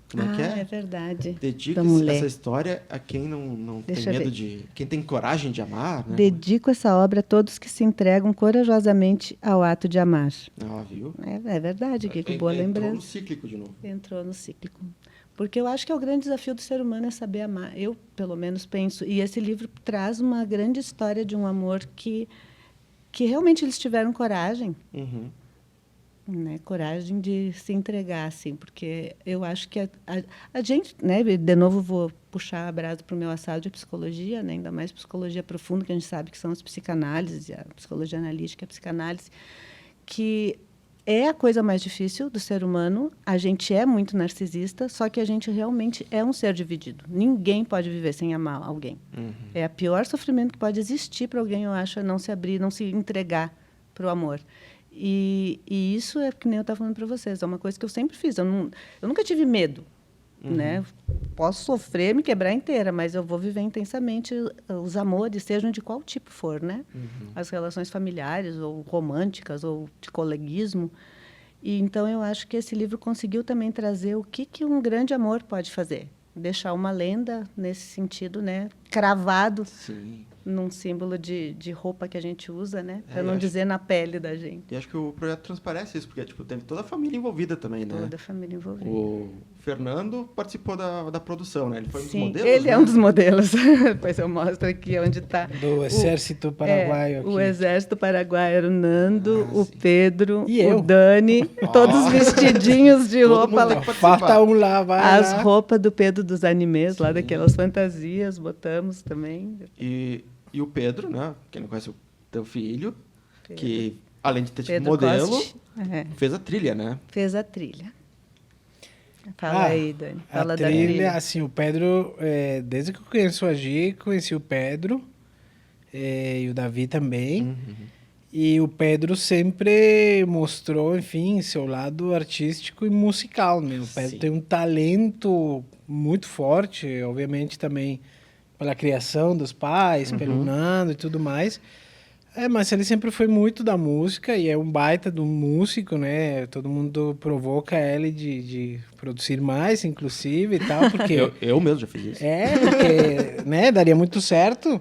Como é que é? É verdade. Dedica essa história a quem não tem medo de... Quem tem coragem de amar, né? Dedico essa obra a todos que se entregam corajosamente ao ato de amar. Ah, viu? É verdade, Kiko, boa lembrança. Entrou no cíclico de novo. Entrou no cíclico. Porque eu acho que é o grande desafio do ser humano é saber amar. Eu, pelo menos, penso. E esse livro traz uma grande história de um amor que realmente eles tiveram coragem. Né, coragem de se entregar, assim, porque eu acho que a gente, né, de novo vou puxar a brasa para o meu assado de psicologia, né, ainda mais psicologia profunda, que a gente sabe que são as psicanálises, a psicologia analítica, a psicanálise, que é a coisa mais difícil do ser humano. A gente é muito narcisista, só que a gente realmente é um ser dividido. Ninguém pode viver sem amar alguém. É o pior sofrimento que pode existir para alguém, eu acho, é não se abrir, não se entregar para o amor. E isso é que nem eu estava falando para vocês, é uma coisa que eu sempre fiz. Eu nunca tive medo, né? Posso sofrer, me quebrar inteira, mas eu vou viver intensamente os amores, sejam de qual tipo for, né? As relações familiares, ou românticas, ou de coleguismo. E então eu acho que esse livro conseguiu também trazer o que um grande amor pode fazer. Deixar uma lenda nesse sentido, né? Cravado. Sim. Num símbolo de roupa que a gente usa, né? Para não dizer na pele da gente. E acho que o projeto transparece isso, porque tem toda a família envolvida também, né? Toda a família envolvida. O Fernando participou da produção, né? Ele foi um dos Sim, modelos, ele né? é um dos modelos. Depois eu mostro aqui onde está. Do Exército Paraguaio. Aqui. O Exército Paraguaio era o Nando, o sim. Pedro, E o Dani, todos vestidinhos de roupa. Falta um lá, vai As lá. roupas do Pedro dos animes, lá daquelas fantasias, botamos também. E o Pedro, né? Quem não conhece o teu filho, Pedro. Que além de ter sido Pedro modelo, Coste. fez a trilha, né? Fez a trilha. Fala aí, Dani. Fala A da trilha. Assim, o Pedro, desde que eu conheço a Gi, conheci o Pedro e o Davi também. E o Pedro sempre mostrou, enfim, seu lado artístico e musical, né? O Pedro tem um talento muito forte, obviamente também pela criação dos pais, pelo Nando e tudo mais. Mas ele sempre foi muito da música e é um baita do músico, né? Todo mundo provoca ele de produzir mais, inclusive, e tal, porque... eu mesmo já fiz isso. Porque, né, daria muito certo.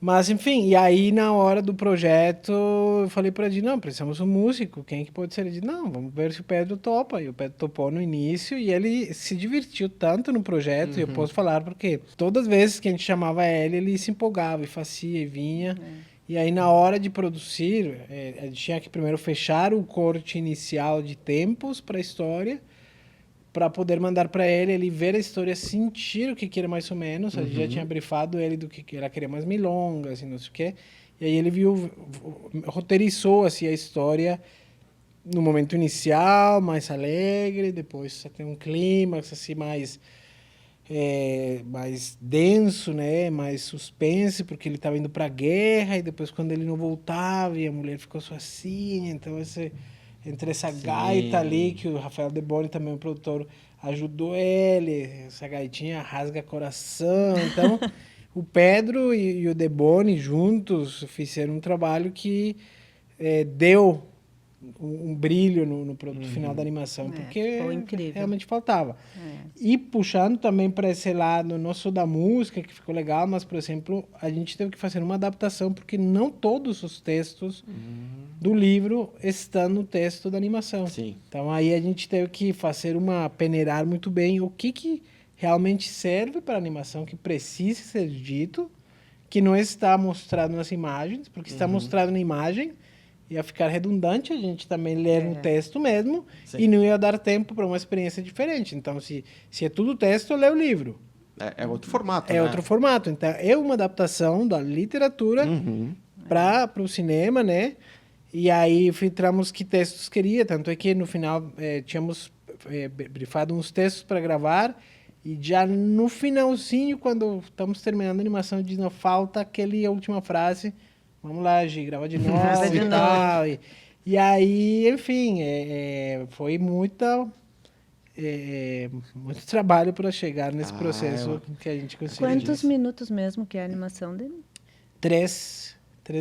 Mas, enfim, e aí na hora do projeto eu falei para ele, não, precisamos de um músico, quem é que pode ser? Ele disse, não, vamos ver se o Pedro topa. E o Pedro topou no início e ele se divertiu tanto no projeto, e eu posso falar porque todas as vezes que a gente chamava ele se empolgava e fazia e vinha. E aí na hora de produzir, a gente tinha que primeiro fechar o corte inicial de tempos para a história, para poder mandar para ele ver a história, sentir o que era mais ou menos. A gente já tinha brifado ele do que ela queria mais milongas e não sei o quê. E aí ele roteirizou assim, a história no momento inicial, mais alegre, depois você tem um clímax assim, mais denso, né? Mais suspense, porque ele estava indo para a guerra, e depois quando ele não voltava e a mulher ficou sozinha, então entre essa gaita ali, que o Rafael Deboni, também o produtor, ajudou ele, essa gaitinha rasga coração, então o Pedro e o Deboni juntos fizeram um trabalho que deu um brilho no produto final da animação, porque ficou incrível. realmente faltava. E puxando também para esse lado nosso da música, que ficou legal, mas, por exemplo, a gente teve que fazer uma adaptação, porque não todos os textos do livro estão no texto da animação. Sim. Então, aí a gente teve que peneirar muito bem o que realmente serve para a animação, que precisa ser dito, que não está mostrado nas imagens, porque está mostrado na imagem, ia ficar redundante a gente também ler no texto mesmo. Sim. E não ia dar tempo para uma experiência diferente. Então, se é tudo texto, lê o livro. É outro formato, né? É outro formato. Então, é uma adaptação da literatura para o cinema, né? E aí, filtramos que textos queria. Tanto é que, no final, tínhamos brifado uns textos para gravar. E já no finalzinho, quando estamos terminando a animação, diz, não, falta aquela última frase. Vamos lá, Gi, grava de novo e tal. E aí, enfim, foi muito trabalho para chegar nesse processo que a gente conseguiu. Quantos minutos mesmo que é a animação dele? 3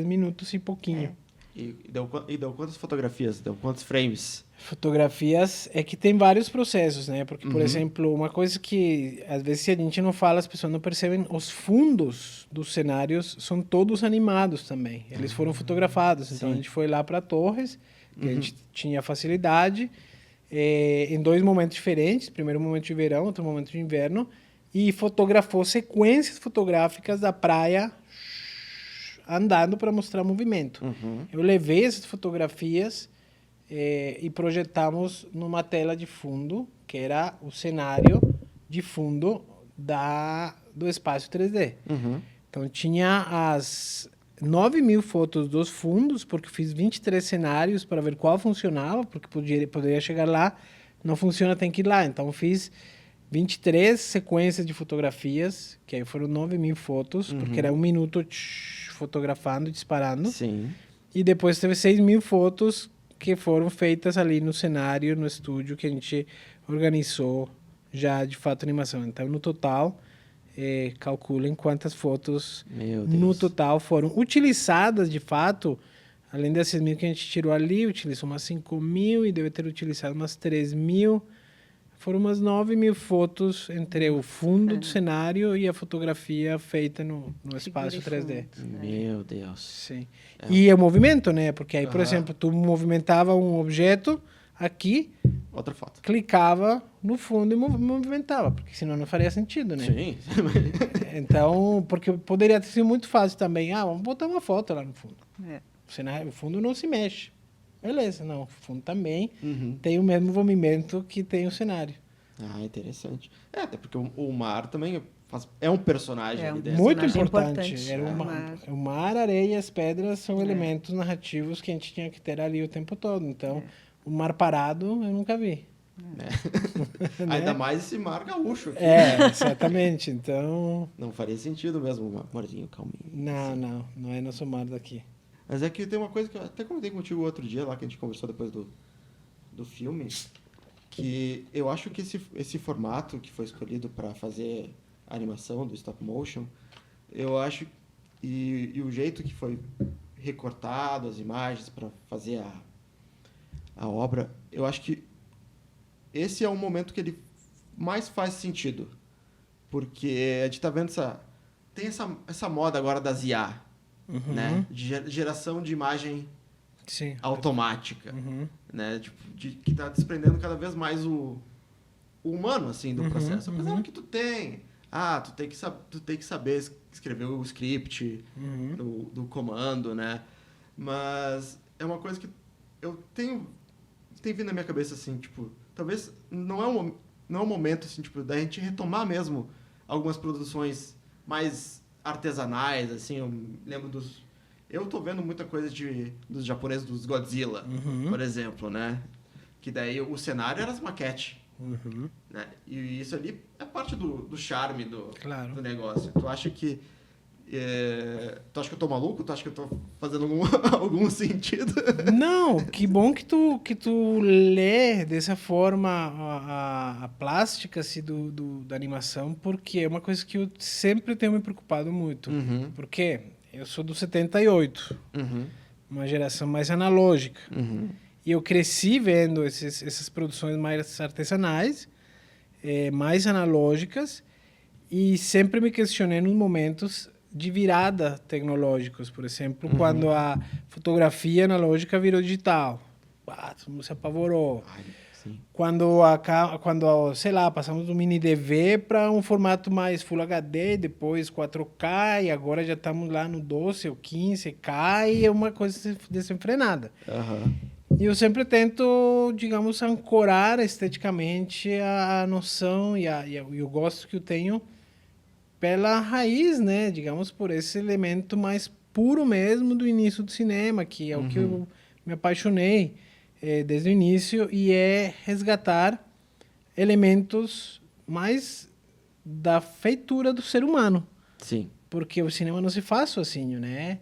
minutos e pouquinho. E deu quantas fotografias? Deu quantos frames? Fotografias é que tem vários processos, né? Porque, por exemplo, uma coisa que às vezes a gente não fala, as pessoas não percebem, os fundos dos cenários são todos animados também. Eles foram fotografados. Então a gente foi lá para Torres, que a gente tinha facilidade, em 2 momentos diferentes, primeiro momento de verão, outro momento de inverno, e fotografou sequências fotográficas da praia andando para mostrar movimento. Eu levei essas fotografias e projetamos numa tela de fundo, que era o cenário de fundo do espaço 3D. Então, tinha as 9.000 fotos dos fundos, porque fiz 23 cenários para ver qual funcionava, porque poderia chegar lá, não funciona, tem que ir lá. Então, fiz 23 sequências de fotografias, que aí foram 9.000 fotos, porque era 1 minuto fotografando, disparando. Sim. E depois teve 6.000 fotos que foram feitas ali no cenário, no estúdio, que a gente organizou já de fato a animação. Então, no total, calculem quantas fotos no total foram utilizadas de fato. Além das 6.000 que a gente tirou ali, utilizou umas 5.000 e deve ter utilizado umas 3.000. Foram umas 9.000 fotos entre o fundo do cenário e a fotografia feita no espaço 3D. Meu Deus. Sim. E o movimento, né? Porque aí, por exemplo, tu movimentava um objeto aqui, outra foto, clicava no fundo e movimentava, porque senão não faria sentido, né? Sim. Então, porque poderia ter sido muito fácil também. Vamos botar uma foto lá no fundo. O fundo não se mexe. Beleza, não. O fundo também tem o mesmo movimento que tem o cenário. Interessante. Até porque o mar também é um personagem ali dentro. Muito importante. O mar, a areia e as pedras são elementos narrativos que a gente tinha que ter ali o tempo todo. Então, o mar parado eu nunca vi. Ainda mais esse mar gaúcho aqui. Exatamente. Então... Não faria sentido mesmo um marzinho calminho. Não é nosso mar daqui. Mas é que tem uma coisa que eu até comentei contigo outro dia, lá que a gente conversou depois do filme, que eu acho que esse formato que foi escolhido para fazer a animação do stop motion, eu acho, e o jeito que foi recortado as imagens para fazer a obra, eu acho que esse é o momento que ele mais faz sentido. Porque a gente está vendo tem essa moda agora das IA, né? De geração de imagem automática, né? Que está desprendendo cada vez mais o humano, assim, do processo. Apesar que tu tem que saber escrever o script do comando, né? Mas é uma coisa que eu tem vindo na minha cabeça, assim, tipo, talvez não é um momento, assim, tipo, da gente retomar mesmo algumas produções mais artesanais, assim. Eu lembro eu tô vendo muita coisa dos japoneses, dos Godzilla, por exemplo, né? Que daí o cenário era as maquetes, né? E isso ali é parte do charme do negócio. Tu acha que Tu acha que eu tô maluco? Tu acha que eu tô fazendo algum sentido? Não, que bom que tu lê dessa forma a plástica assim, da animação, porque é uma coisa que eu sempre tenho me preocupado muito. Uhum. Porque eu sou do 78, Uhum. uma geração mais analógica. Uhum. E eu cresci vendo essas produções mais artesanais, mais analógicas, e sempre me questionei nos momentos de virada tecnológicos, por exemplo, quando a fotografia analógica virou digital. Todo mundo se apavorou. Ai, sim. Quando, sei lá, passamos do mini DV para um formato mais Full HD, depois 4K, e agora já estamos lá no 12 ou 15K, e é uma coisa desenfrenada. Aham. E eu sempre tento, digamos, ancorar esteticamente a noção e o gosto que eu tenho pela raiz, né? Digamos, por esse elemento mais puro mesmo do início do cinema, que é o que eu me apaixonei desde o início, e é resgatar elementos mais da feitura do ser humano. Sim. Porque o cinema não se faz sozinho, né?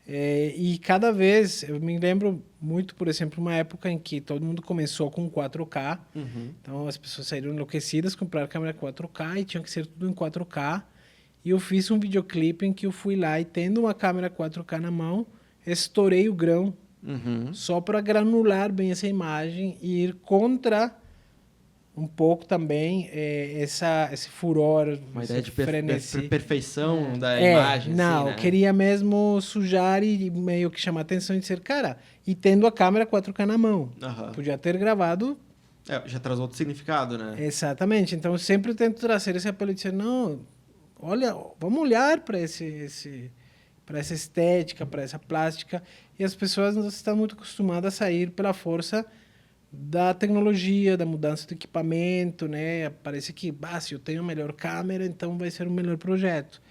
E cada vez, eu me lembro muito, por exemplo, uma época em que todo mundo começou com 4K, então as pessoas saíram enlouquecidas, compraram câmera 4K e tinham que ser tudo em 4K. E eu fiz um videoclipe em que eu fui lá e, tendo uma câmera 4K na mão, estourei o grão só para granular bem essa imagem e ir contra um pouco também esse furor, Uma esse ideia de frenesi. perfeição da imagem. Não, assim, né? eu queria mesmo sujar e meio que chamar atenção e dizer, cara, e tendo a câmera 4K na mão. Aham. Podia ter gravado. Já traz outro significado, né? Exatamente. Então, eu sempre tento trazer esse apelo de dizer, não, olha, vamos olhar para para essa estética, para essa plástica. E as pessoas não estão muito acostumadas a sair pela força da tecnologia, da mudança do equipamento, né? Parece que, se eu tenho a melhor câmera, então vai ser o melhor projeto.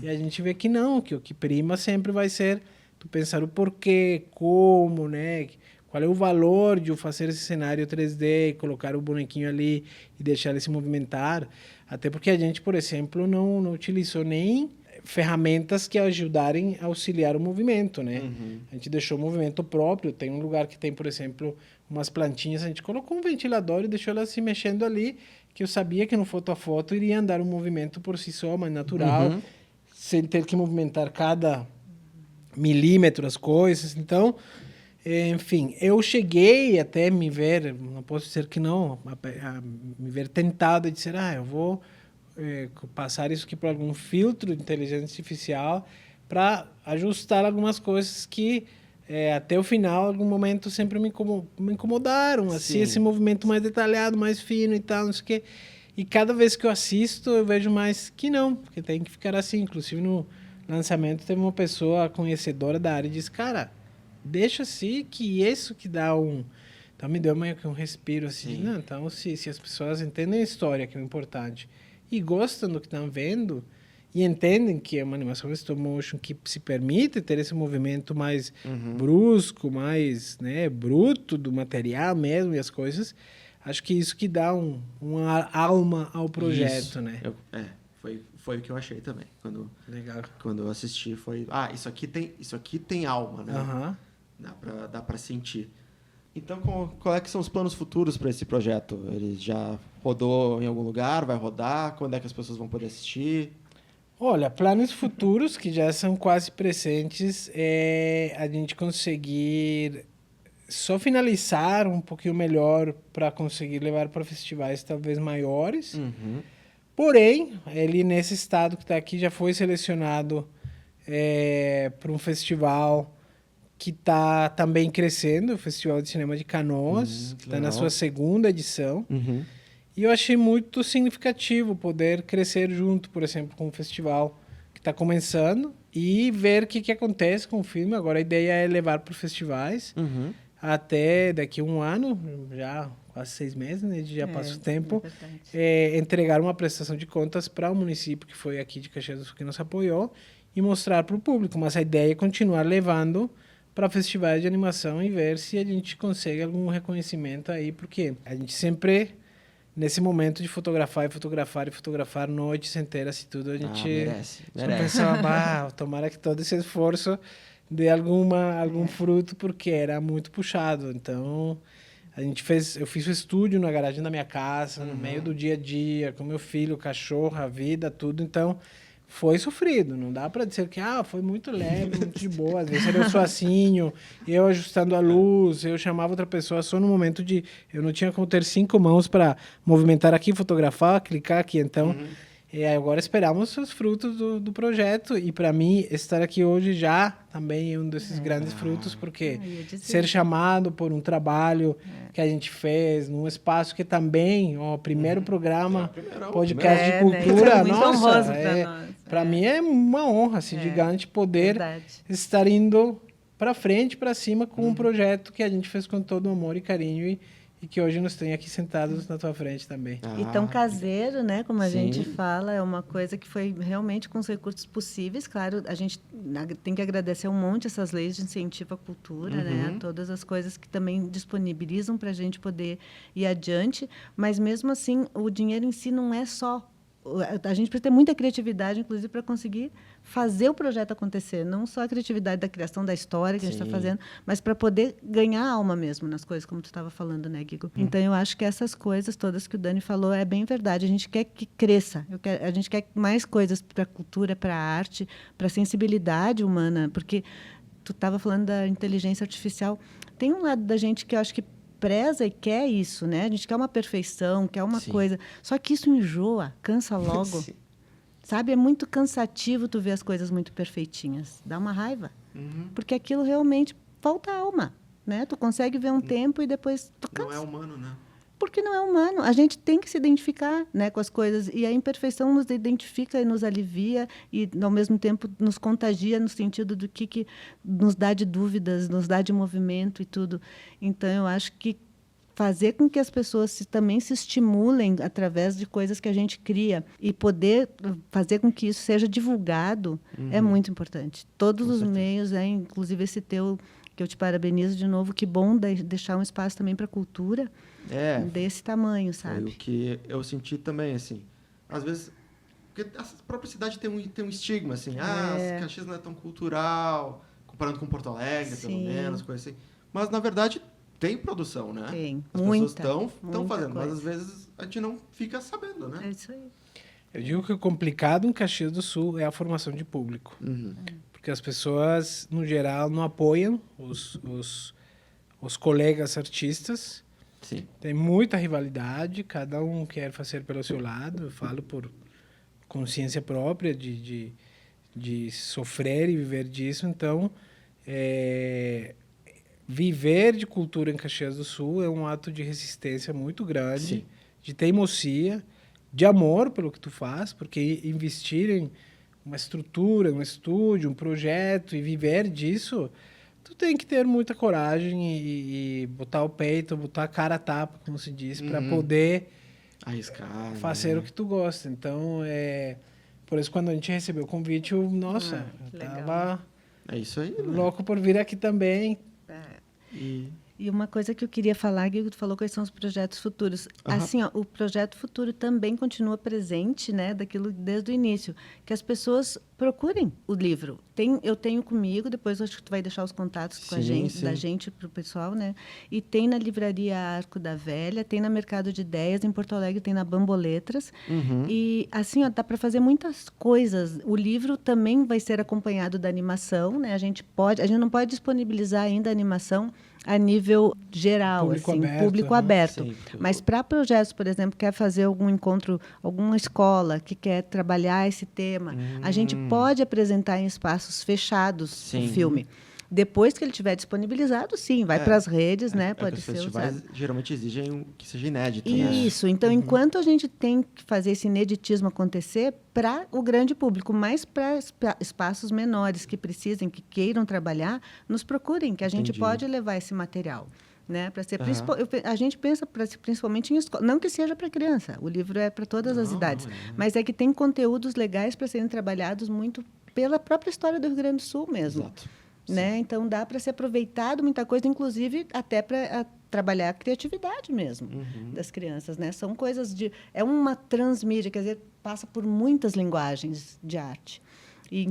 E a gente vê que não, que o que prima sempre vai ser tu pensar o porquê, como, né? Qual é o valor de eu fazer esse cenário 3D, colocar o bonequinho ali e deixar ele se movimentar. Até porque a gente, por exemplo, não utilizou nem ferramentas que ajudarem a auxiliar o movimento, né? A gente deixou o movimento próprio. Tem um lugar que tem, por exemplo, umas plantinhas. A gente colocou um ventilador e deixou elas se mexendo ali, que eu sabia que no foto a foto iria andar um movimento por si só, mais natural, sem ter que movimentar cada milímetro as coisas. Então, enfim, eu cheguei até me ver, não posso dizer que não, a me ver tentado de dizer, eu vou passar isso aqui por algum filtro de inteligência artificial para ajustar algumas coisas que até o final, em algum momento, sempre me incomodaram. Assim, esse movimento mais detalhado, mais fino e tal, não sei o quê. E cada vez que eu assisto, eu vejo mais que não, porque tem que ficar assim. Inclusive, no lançamento, teve uma pessoa conhecedora da área e disse, cara, deixa assim, que isso que dá um... Então, me deu meio que um respiro, assim. Não, então, se as pessoas entendem a história, que é o importante, e gostam do que estão vendo, e entendem que é uma animação stop motion que se permite ter esse movimento mais brusco, mais bruto do material mesmo e as coisas, acho que isso que dá uma alma ao projeto, Isso. né? Foi o que eu achei também. Legal. Quando eu assisti, foi... isso aqui tem alma, né? Aham. Dá pra sentir. Então, qual é que são os planos futuros para esse projeto? Ele já rodou em algum lugar? Vai rodar? Quando é que as pessoas vão poder assistir? Olha, planos futuros que já são quase presentes é a gente conseguir só finalizar um pouquinho melhor para conseguir levar para festivais talvez maiores. Porém, ele nesse estado que está aqui já foi selecionado para um festival que está também crescendo, o Festival de Cinema de Canoas, que está na sua segunda edição. E eu achei muito significativo poder crescer junto, por exemplo, com o festival que está começando e ver o que acontece com o filme. Agora a ideia é levar para os festivais até daqui a um ano, já quase 6 meses, né? Já passa o tempo, entregar uma prestação de contas para o município que foi aqui de Caxias do Sul que nos apoiou e mostrar para o público. Mas a ideia é continuar levando para festivais de animação e ver se a gente consegue algum reconhecimento aí, porque a gente sempre nesse momento de fotografar e fotografar e fotografar noites inteiras e tudo, a gente merece. só pensava, tomara que todo esse esforço dê algum fruto, porque era muito puxado. Então, eu fiz o estúdio na garagem da minha casa, no meio do dia a dia, com meu filho, cachorro, a vida, tudo. Então, foi sofrido. Não dá para dizer que foi muito leve, muito de boa. Às vezes era eu sozinho, eu ajustando a luz, eu chamava outra pessoa só no momento de... Eu não tinha como ter 5 mãos para movimentar aqui, fotografar, clicar aqui. Então, agora esperamos os frutos do projeto. E para mim, estar aqui hoje já também é um desses grandes frutos, porque ser chamado por um trabalho que a gente fez, num espaço que também, o primeiro programa, podcast de cultura, né? Isso é muito honroso para nós. Para mim é uma honra gigante poder estar indo para frente, para cima com um projeto que a gente fez com todo amor e carinho e que hoje nos tem aqui sentados na tua frente também. E tão caseiro, né? Como a gente fala, é uma coisa que foi realmente com os recursos possíveis. Claro, a gente tem que agradecer um monte essas leis de incentivo à cultura, né? Todas as coisas que também disponibilizam para a gente poder ir adiante. Mas, mesmo assim, o dinheiro em si não é só... A gente precisa ter muita criatividade, inclusive, para conseguir fazer o projeto acontecer. Não só a criatividade da criação da história que a gente está fazendo, mas para poder ganhar alma mesmo nas coisas, como tu estava falando, né, Guigo? Então, eu acho que essas coisas todas que o Dani falou é bem verdade. A gente quer que cresça. A gente quer mais coisas para a cultura, para a arte, para a sensibilidade humana. Porque tu estava falando da inteligência artificial. Tem um lado da gente que eu acho que preza e quer isso, né? A gente quer uma perfeição, quer uma coisa. Só que isso enjoa, cansa logo. Sabe? É muito cansativo tu ver as coisas muito perfeitinhas. Dá uma raiva. Porque aquilo realmente falta alma, né? Tu consegue ver um tempo e depois tu cansa. Não é humano, né? Porque não é humano. A gente tem que se identificar, né, com as coisas. E a imperfeição nos identifica e nos alivia e, ao mesmo tempo, nos contagia no sentido do que nos dá de dúvidas, nos dá de movimento e tudo. Então, eu acho que fazer com que as pessoas também se estimulem através de coisas que a gente cria e poder fazer com que isso seja divulgado é muito importante. Todos os meios, inclusive esse teu, que eu te parabenizo de novo, que bom deixar um espaço também para a cultura desse tamanho, sabe? Foi o que eu senti também, assim. Às vezes, porque a própria cidade tem um estigma, assim. Caxias não é tão cultural, comparando com Porto Alegre, pelo menos, coisa assim. Mas, na verdade, tem produção, né? Tem, as muita. pessoas estão fazendo, coisa. mas às vezes a gente não fica sabendo, né? É isso aí. Eu digo que o complicado em Caxias do Sul é a formação de público. Porque as pessoas, no geral, não apoiam os colegas artistas. Sim. Tem muita rivalidade, cada um quer fazer pelo seu lado. Eu falo por consciência própria de sofrer e viver disso. Então, viver de cultura em Caxias do Sul é um ato de resistência muito grande, de teimosia, de amor pelo que tu faz, porque investir em uma estrutura, um estúdio, um projeto e viver disso, tu tem que ter muita coragem e botar o peito, botar a cara a tapa, como se diz, para poder arriscar, fazer o que tu gosta. Então, por isso, quando a gente recebeu o convite, eu tava é isso aí, né? louco por vir aqui também. E uma coisa que eu queria falar, Guigo, tu falou quais são os projetos futuros. Assim, o projeto futuro também continua presente, né, daquilo desde o início, que as pessoas procurem o livro. Eu tenho comigo, depois acho que tu vai deixar os contatos com a gente, da gente para o pessoal, né? E tem na livraria Arco da Velha, tem na Mercado de Ideias, em Porto Alegre tem na Bamboletras. E assim, dá para fazer muitas coisas. O livro também vai ser acompanhado da animação, né? A gente não pode disponibilizar ainda a animação a nível geral, público aberto. Sim. Mas para projetos, por exemplo, quer fazer algum encontro, alguma escola que quer trabalhar esse tema, a gente pode apresentar em espaços fechados o filme. Depois que ele estiver disponibilizado, sim, vai para as redes, né? Pode os ser festivais usado. geralmente exigem que seja inédito, Isso. Então, enquanto a gente tem que fazer esse ineditismo acontecer para o grande público, mas para espaços menores que precisem, que queiram trabalhar, nos procurem, que a gente pode levar esse material. Né, para ser a gente pensa principalmente em escola, não que seja para criança, o livro é para todas as idades, mas é que tem conteúdos legais para serem trabalhados muito pela própria história do Rio Grande do Sul mesmo. Exato. Né? Então dá para ser aproveitado muita coisa, inclusive até para trabalhar a criatividade mesmo das crianças, né? São coisas é uma transmídia, quer dizer, passa por muitas linguagens de arte. E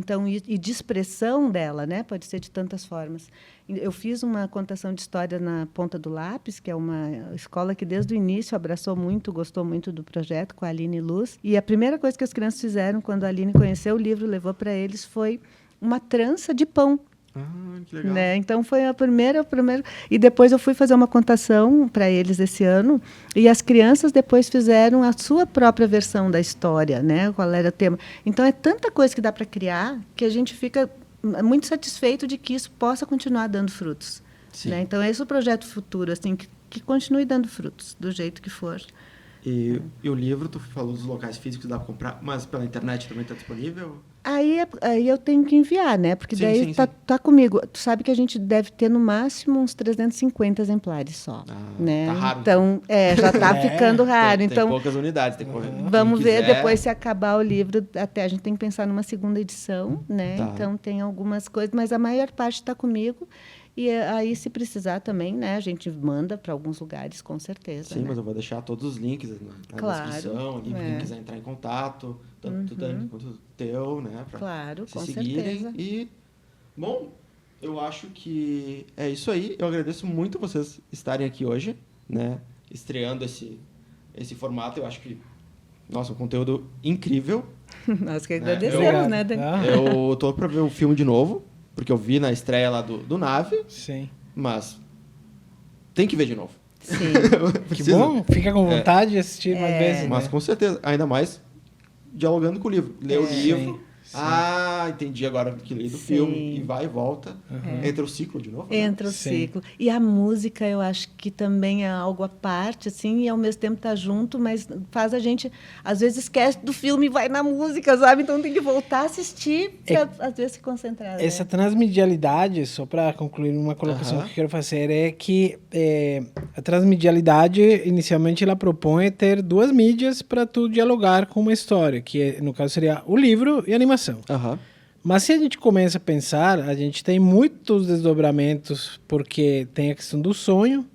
de expressão dela, né? Pode ser de tantas formas. Eu fiz uma contação de história na Ponta do Lápis, que é uma escola que desde o início abraçou muito, gostou muito do projeto, com a Aline Luz. E a primeira coisa que as crianças fizeram quando a Aline conheceu o livro, levou para eles, foi uma trança de pão. Que legal. Né? Então foi a primeira. E depois eu fui fazer uma contação para eles esse ano, e as crianças depois fizeram a sua própria versão da história, né? Qual era o tema. Então é tanta coisa que dá para criar que a gente fica muito satisfeito de que isso possa continuar dando frutos. Né? Então esse é o projeto futuro, assim, que continue dando frutos, do jeito que for. E o livro, tu falou dos locais físicos, dá para comprar, mas pela internet também está disponível? Aí eu tenho que enviar, né? Porque Sim, daí sim, tá comigo. Tu sabe que a gente deve ter no máximo uns 350 exemplares só, né? Tá raro. Então, já tá ficando raro. Tem poucas unidades, tem que correr. Vamos Quem ver quiser. depois se acabar o livro, até a gente tem que pensar numa segunda edição, né? Tá. Então tem algumas coisas, mas a maior parte está comigo. E aí, se precisar também, né, a gente manda para alguns lugares, com certeza. Sim, né? mas eu vou deixar todos os links na Claro, descrição, ali, quem quiser entrar em contato, tanto do Dani quanto do teu, né? Pra Claro, se com seguirem. certeza. E, bom, eu acho que é isso aí. Eu agradeço muito vocês estarem aqui hoje, né? Estreando esse formato. Eu acho que, nossa, um conteúdo incrível. Nós que Né? agradecemos, né, Dani? Eu tô para ver o filme de novo, porque eu vi na estreia lá do Nave, Sim. mas tem que ver de novo. Sim. Que Precisa. bom, fica com vontade de assistir mais vezes, Mas né? com certeza, ainda mais dialogando com o livro. Lê o livro, sim. entendi agora que li do Sim. filme, e vai e volta, entra o ciclo de novo. né? Entra o Sim. ciclo. E a música, eu acho que também é algo à parte, assim, e ao mesmo tempo tá junto, mas faz a gente, às vezes, esquece do filme e vai na música, sabe? Então tem que voltar a assistir para, às vezes, se concentrar. né? Essa transmedialidade, só para concluir uma colocação que eu quero fazer, é que a transmedialidade, inicialmente, ela propõe ter duas mídias para tu dialogar com uma história, que no caso seria o livro e a animação. Aham. Mas se a gente começa a pensar, a gente tem muitos desdobramentos, porque tem a questão do sonho,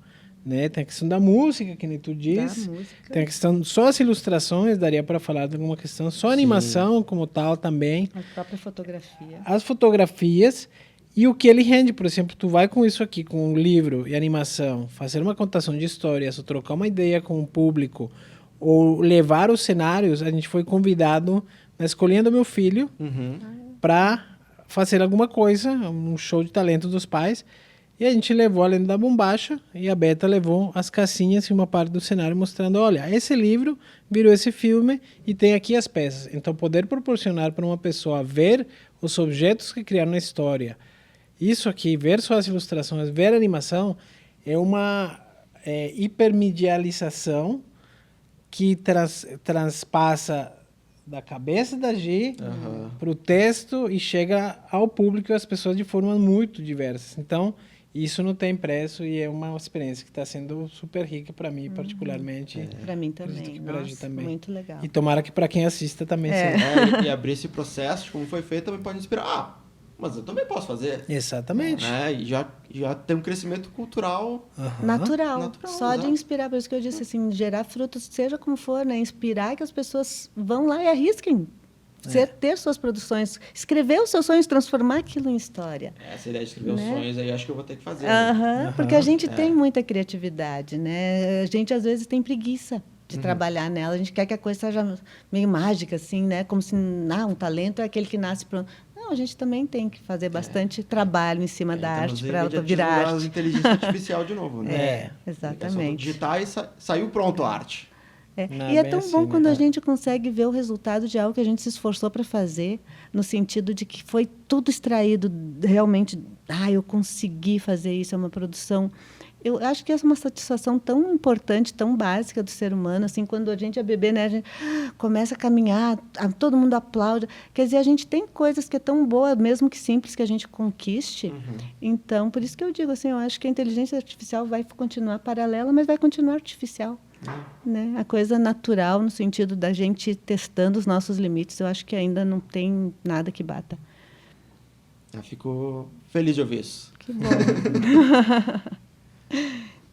né? Tem a questão da música, que nem tu diz. Da música. Tem a questão só as ilustrações, daria para falar de alguma questão, só a animação como tal também. A própria fotografia. As fotografias e o que ele rende. Por exemplo, tu vai com isso aqui, com um livro e animação, fazer uma contação de histórias, ou trocar uma ideia com o público, ou levar os cenários. A gente foi convidado na escolinha do meu filho para fazer alguma coisa, um show de talento dos pais. E a gente levou a Lenda da Bombacha e a Beta levou as casinhas e uma parte do cenário mostrando, olha, esse livro virou esse filme e tem aqui as peças. Então, poder proporcionar para uma pessoa ver os objetos que criaram na história, isso aqui, ver só as ilustrações, ver a animação, é uma hipermedialização que transpassa da cabeça da Gi para o texto e chega ao público e às pessoas de formas muito diversas. Então, isso não tem preço e é uma experiência que está sendo super rica para mim, particularmente. Para mim Acredito também. que pra Gi Nossa, também. muito legal. E tomara que para quem assista também seja. E abrir esse processo, como foi feito, também pode inspirar. Mas eu também posso fazer. Exatamente. E já tem um crescimento cultural. Natural. Só de exato. inspirar, por isso que eu disse assim, gerar frutos, seja como for, né? Inspirar que as pessoas vão lá e arrisquem. Ter suas produções, escrever os seus sonhos, transformar aquilo em história. Essa ideia de escrever os Né? sonhos aí, acho que eu vou ter que fazer. Porque a gente tem muita criatividade, né? A gente, às vezes, tem preguiça de trabalhar nela. A gente quer que a coisa seja meio mágica, assim, né? Como se um talento é aquele que nasce pronto. Não, a gente também tem que fazer bastante trabalho em cima da arte para ela virar as arte. inteligência artificial de novo, né? É só Exatamente. digitar e saiu pronto a arte. Não, E é bem tão assim, bom né? quando a gente consegue ver o resultado de algo que a gente se esforçou para fazer, no sentido de que foi tudo extraído realmente. Eu consegui fazer isso, é uma produção. Eu acho que essa é uma satisfação tão importante, tão básica do ser humano, assim, quando a gente é bebê, né, a gente começa a caminhar, todo mundo aplaude. Quer dizer, a gente tem coisas que é tão boa, mesmo que simples, que a gente conquiste. Então, por isso que eu digo assim, eu acho que a inteligência artificial vai continuar paralela, mas vai continuar artificial. Né? A coisa natural, no sentido da gente testando os nossos limites, eu acho que ainda não tem nada que bata. Eu fico feliz de ouvir isso. Que bom.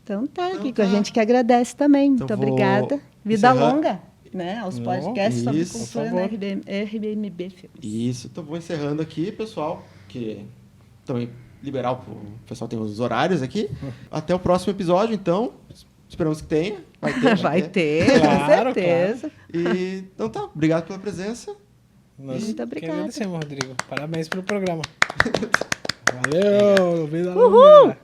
Então tá, Então Kiko, tá. a gente que agradece também. Então Muito vou obrigada. Vida encerrar. longa, né? Aos Não, podcasts sobre isso, cultura por na favor. RBMB Filmes. Isso, então vou encerrando aqui, pessoal, que também liberar, o pessoal tem os horários aqui. Até o próximo episódio, então. Esperamos que tenha. Vai ter. Vai ter, Claro, com certeza. E, então tá, obrigado pela presença. Nós Muito que obrigada. agradecemos, Rodrigo. Parabéns pelo programa. Valeu, vida longa.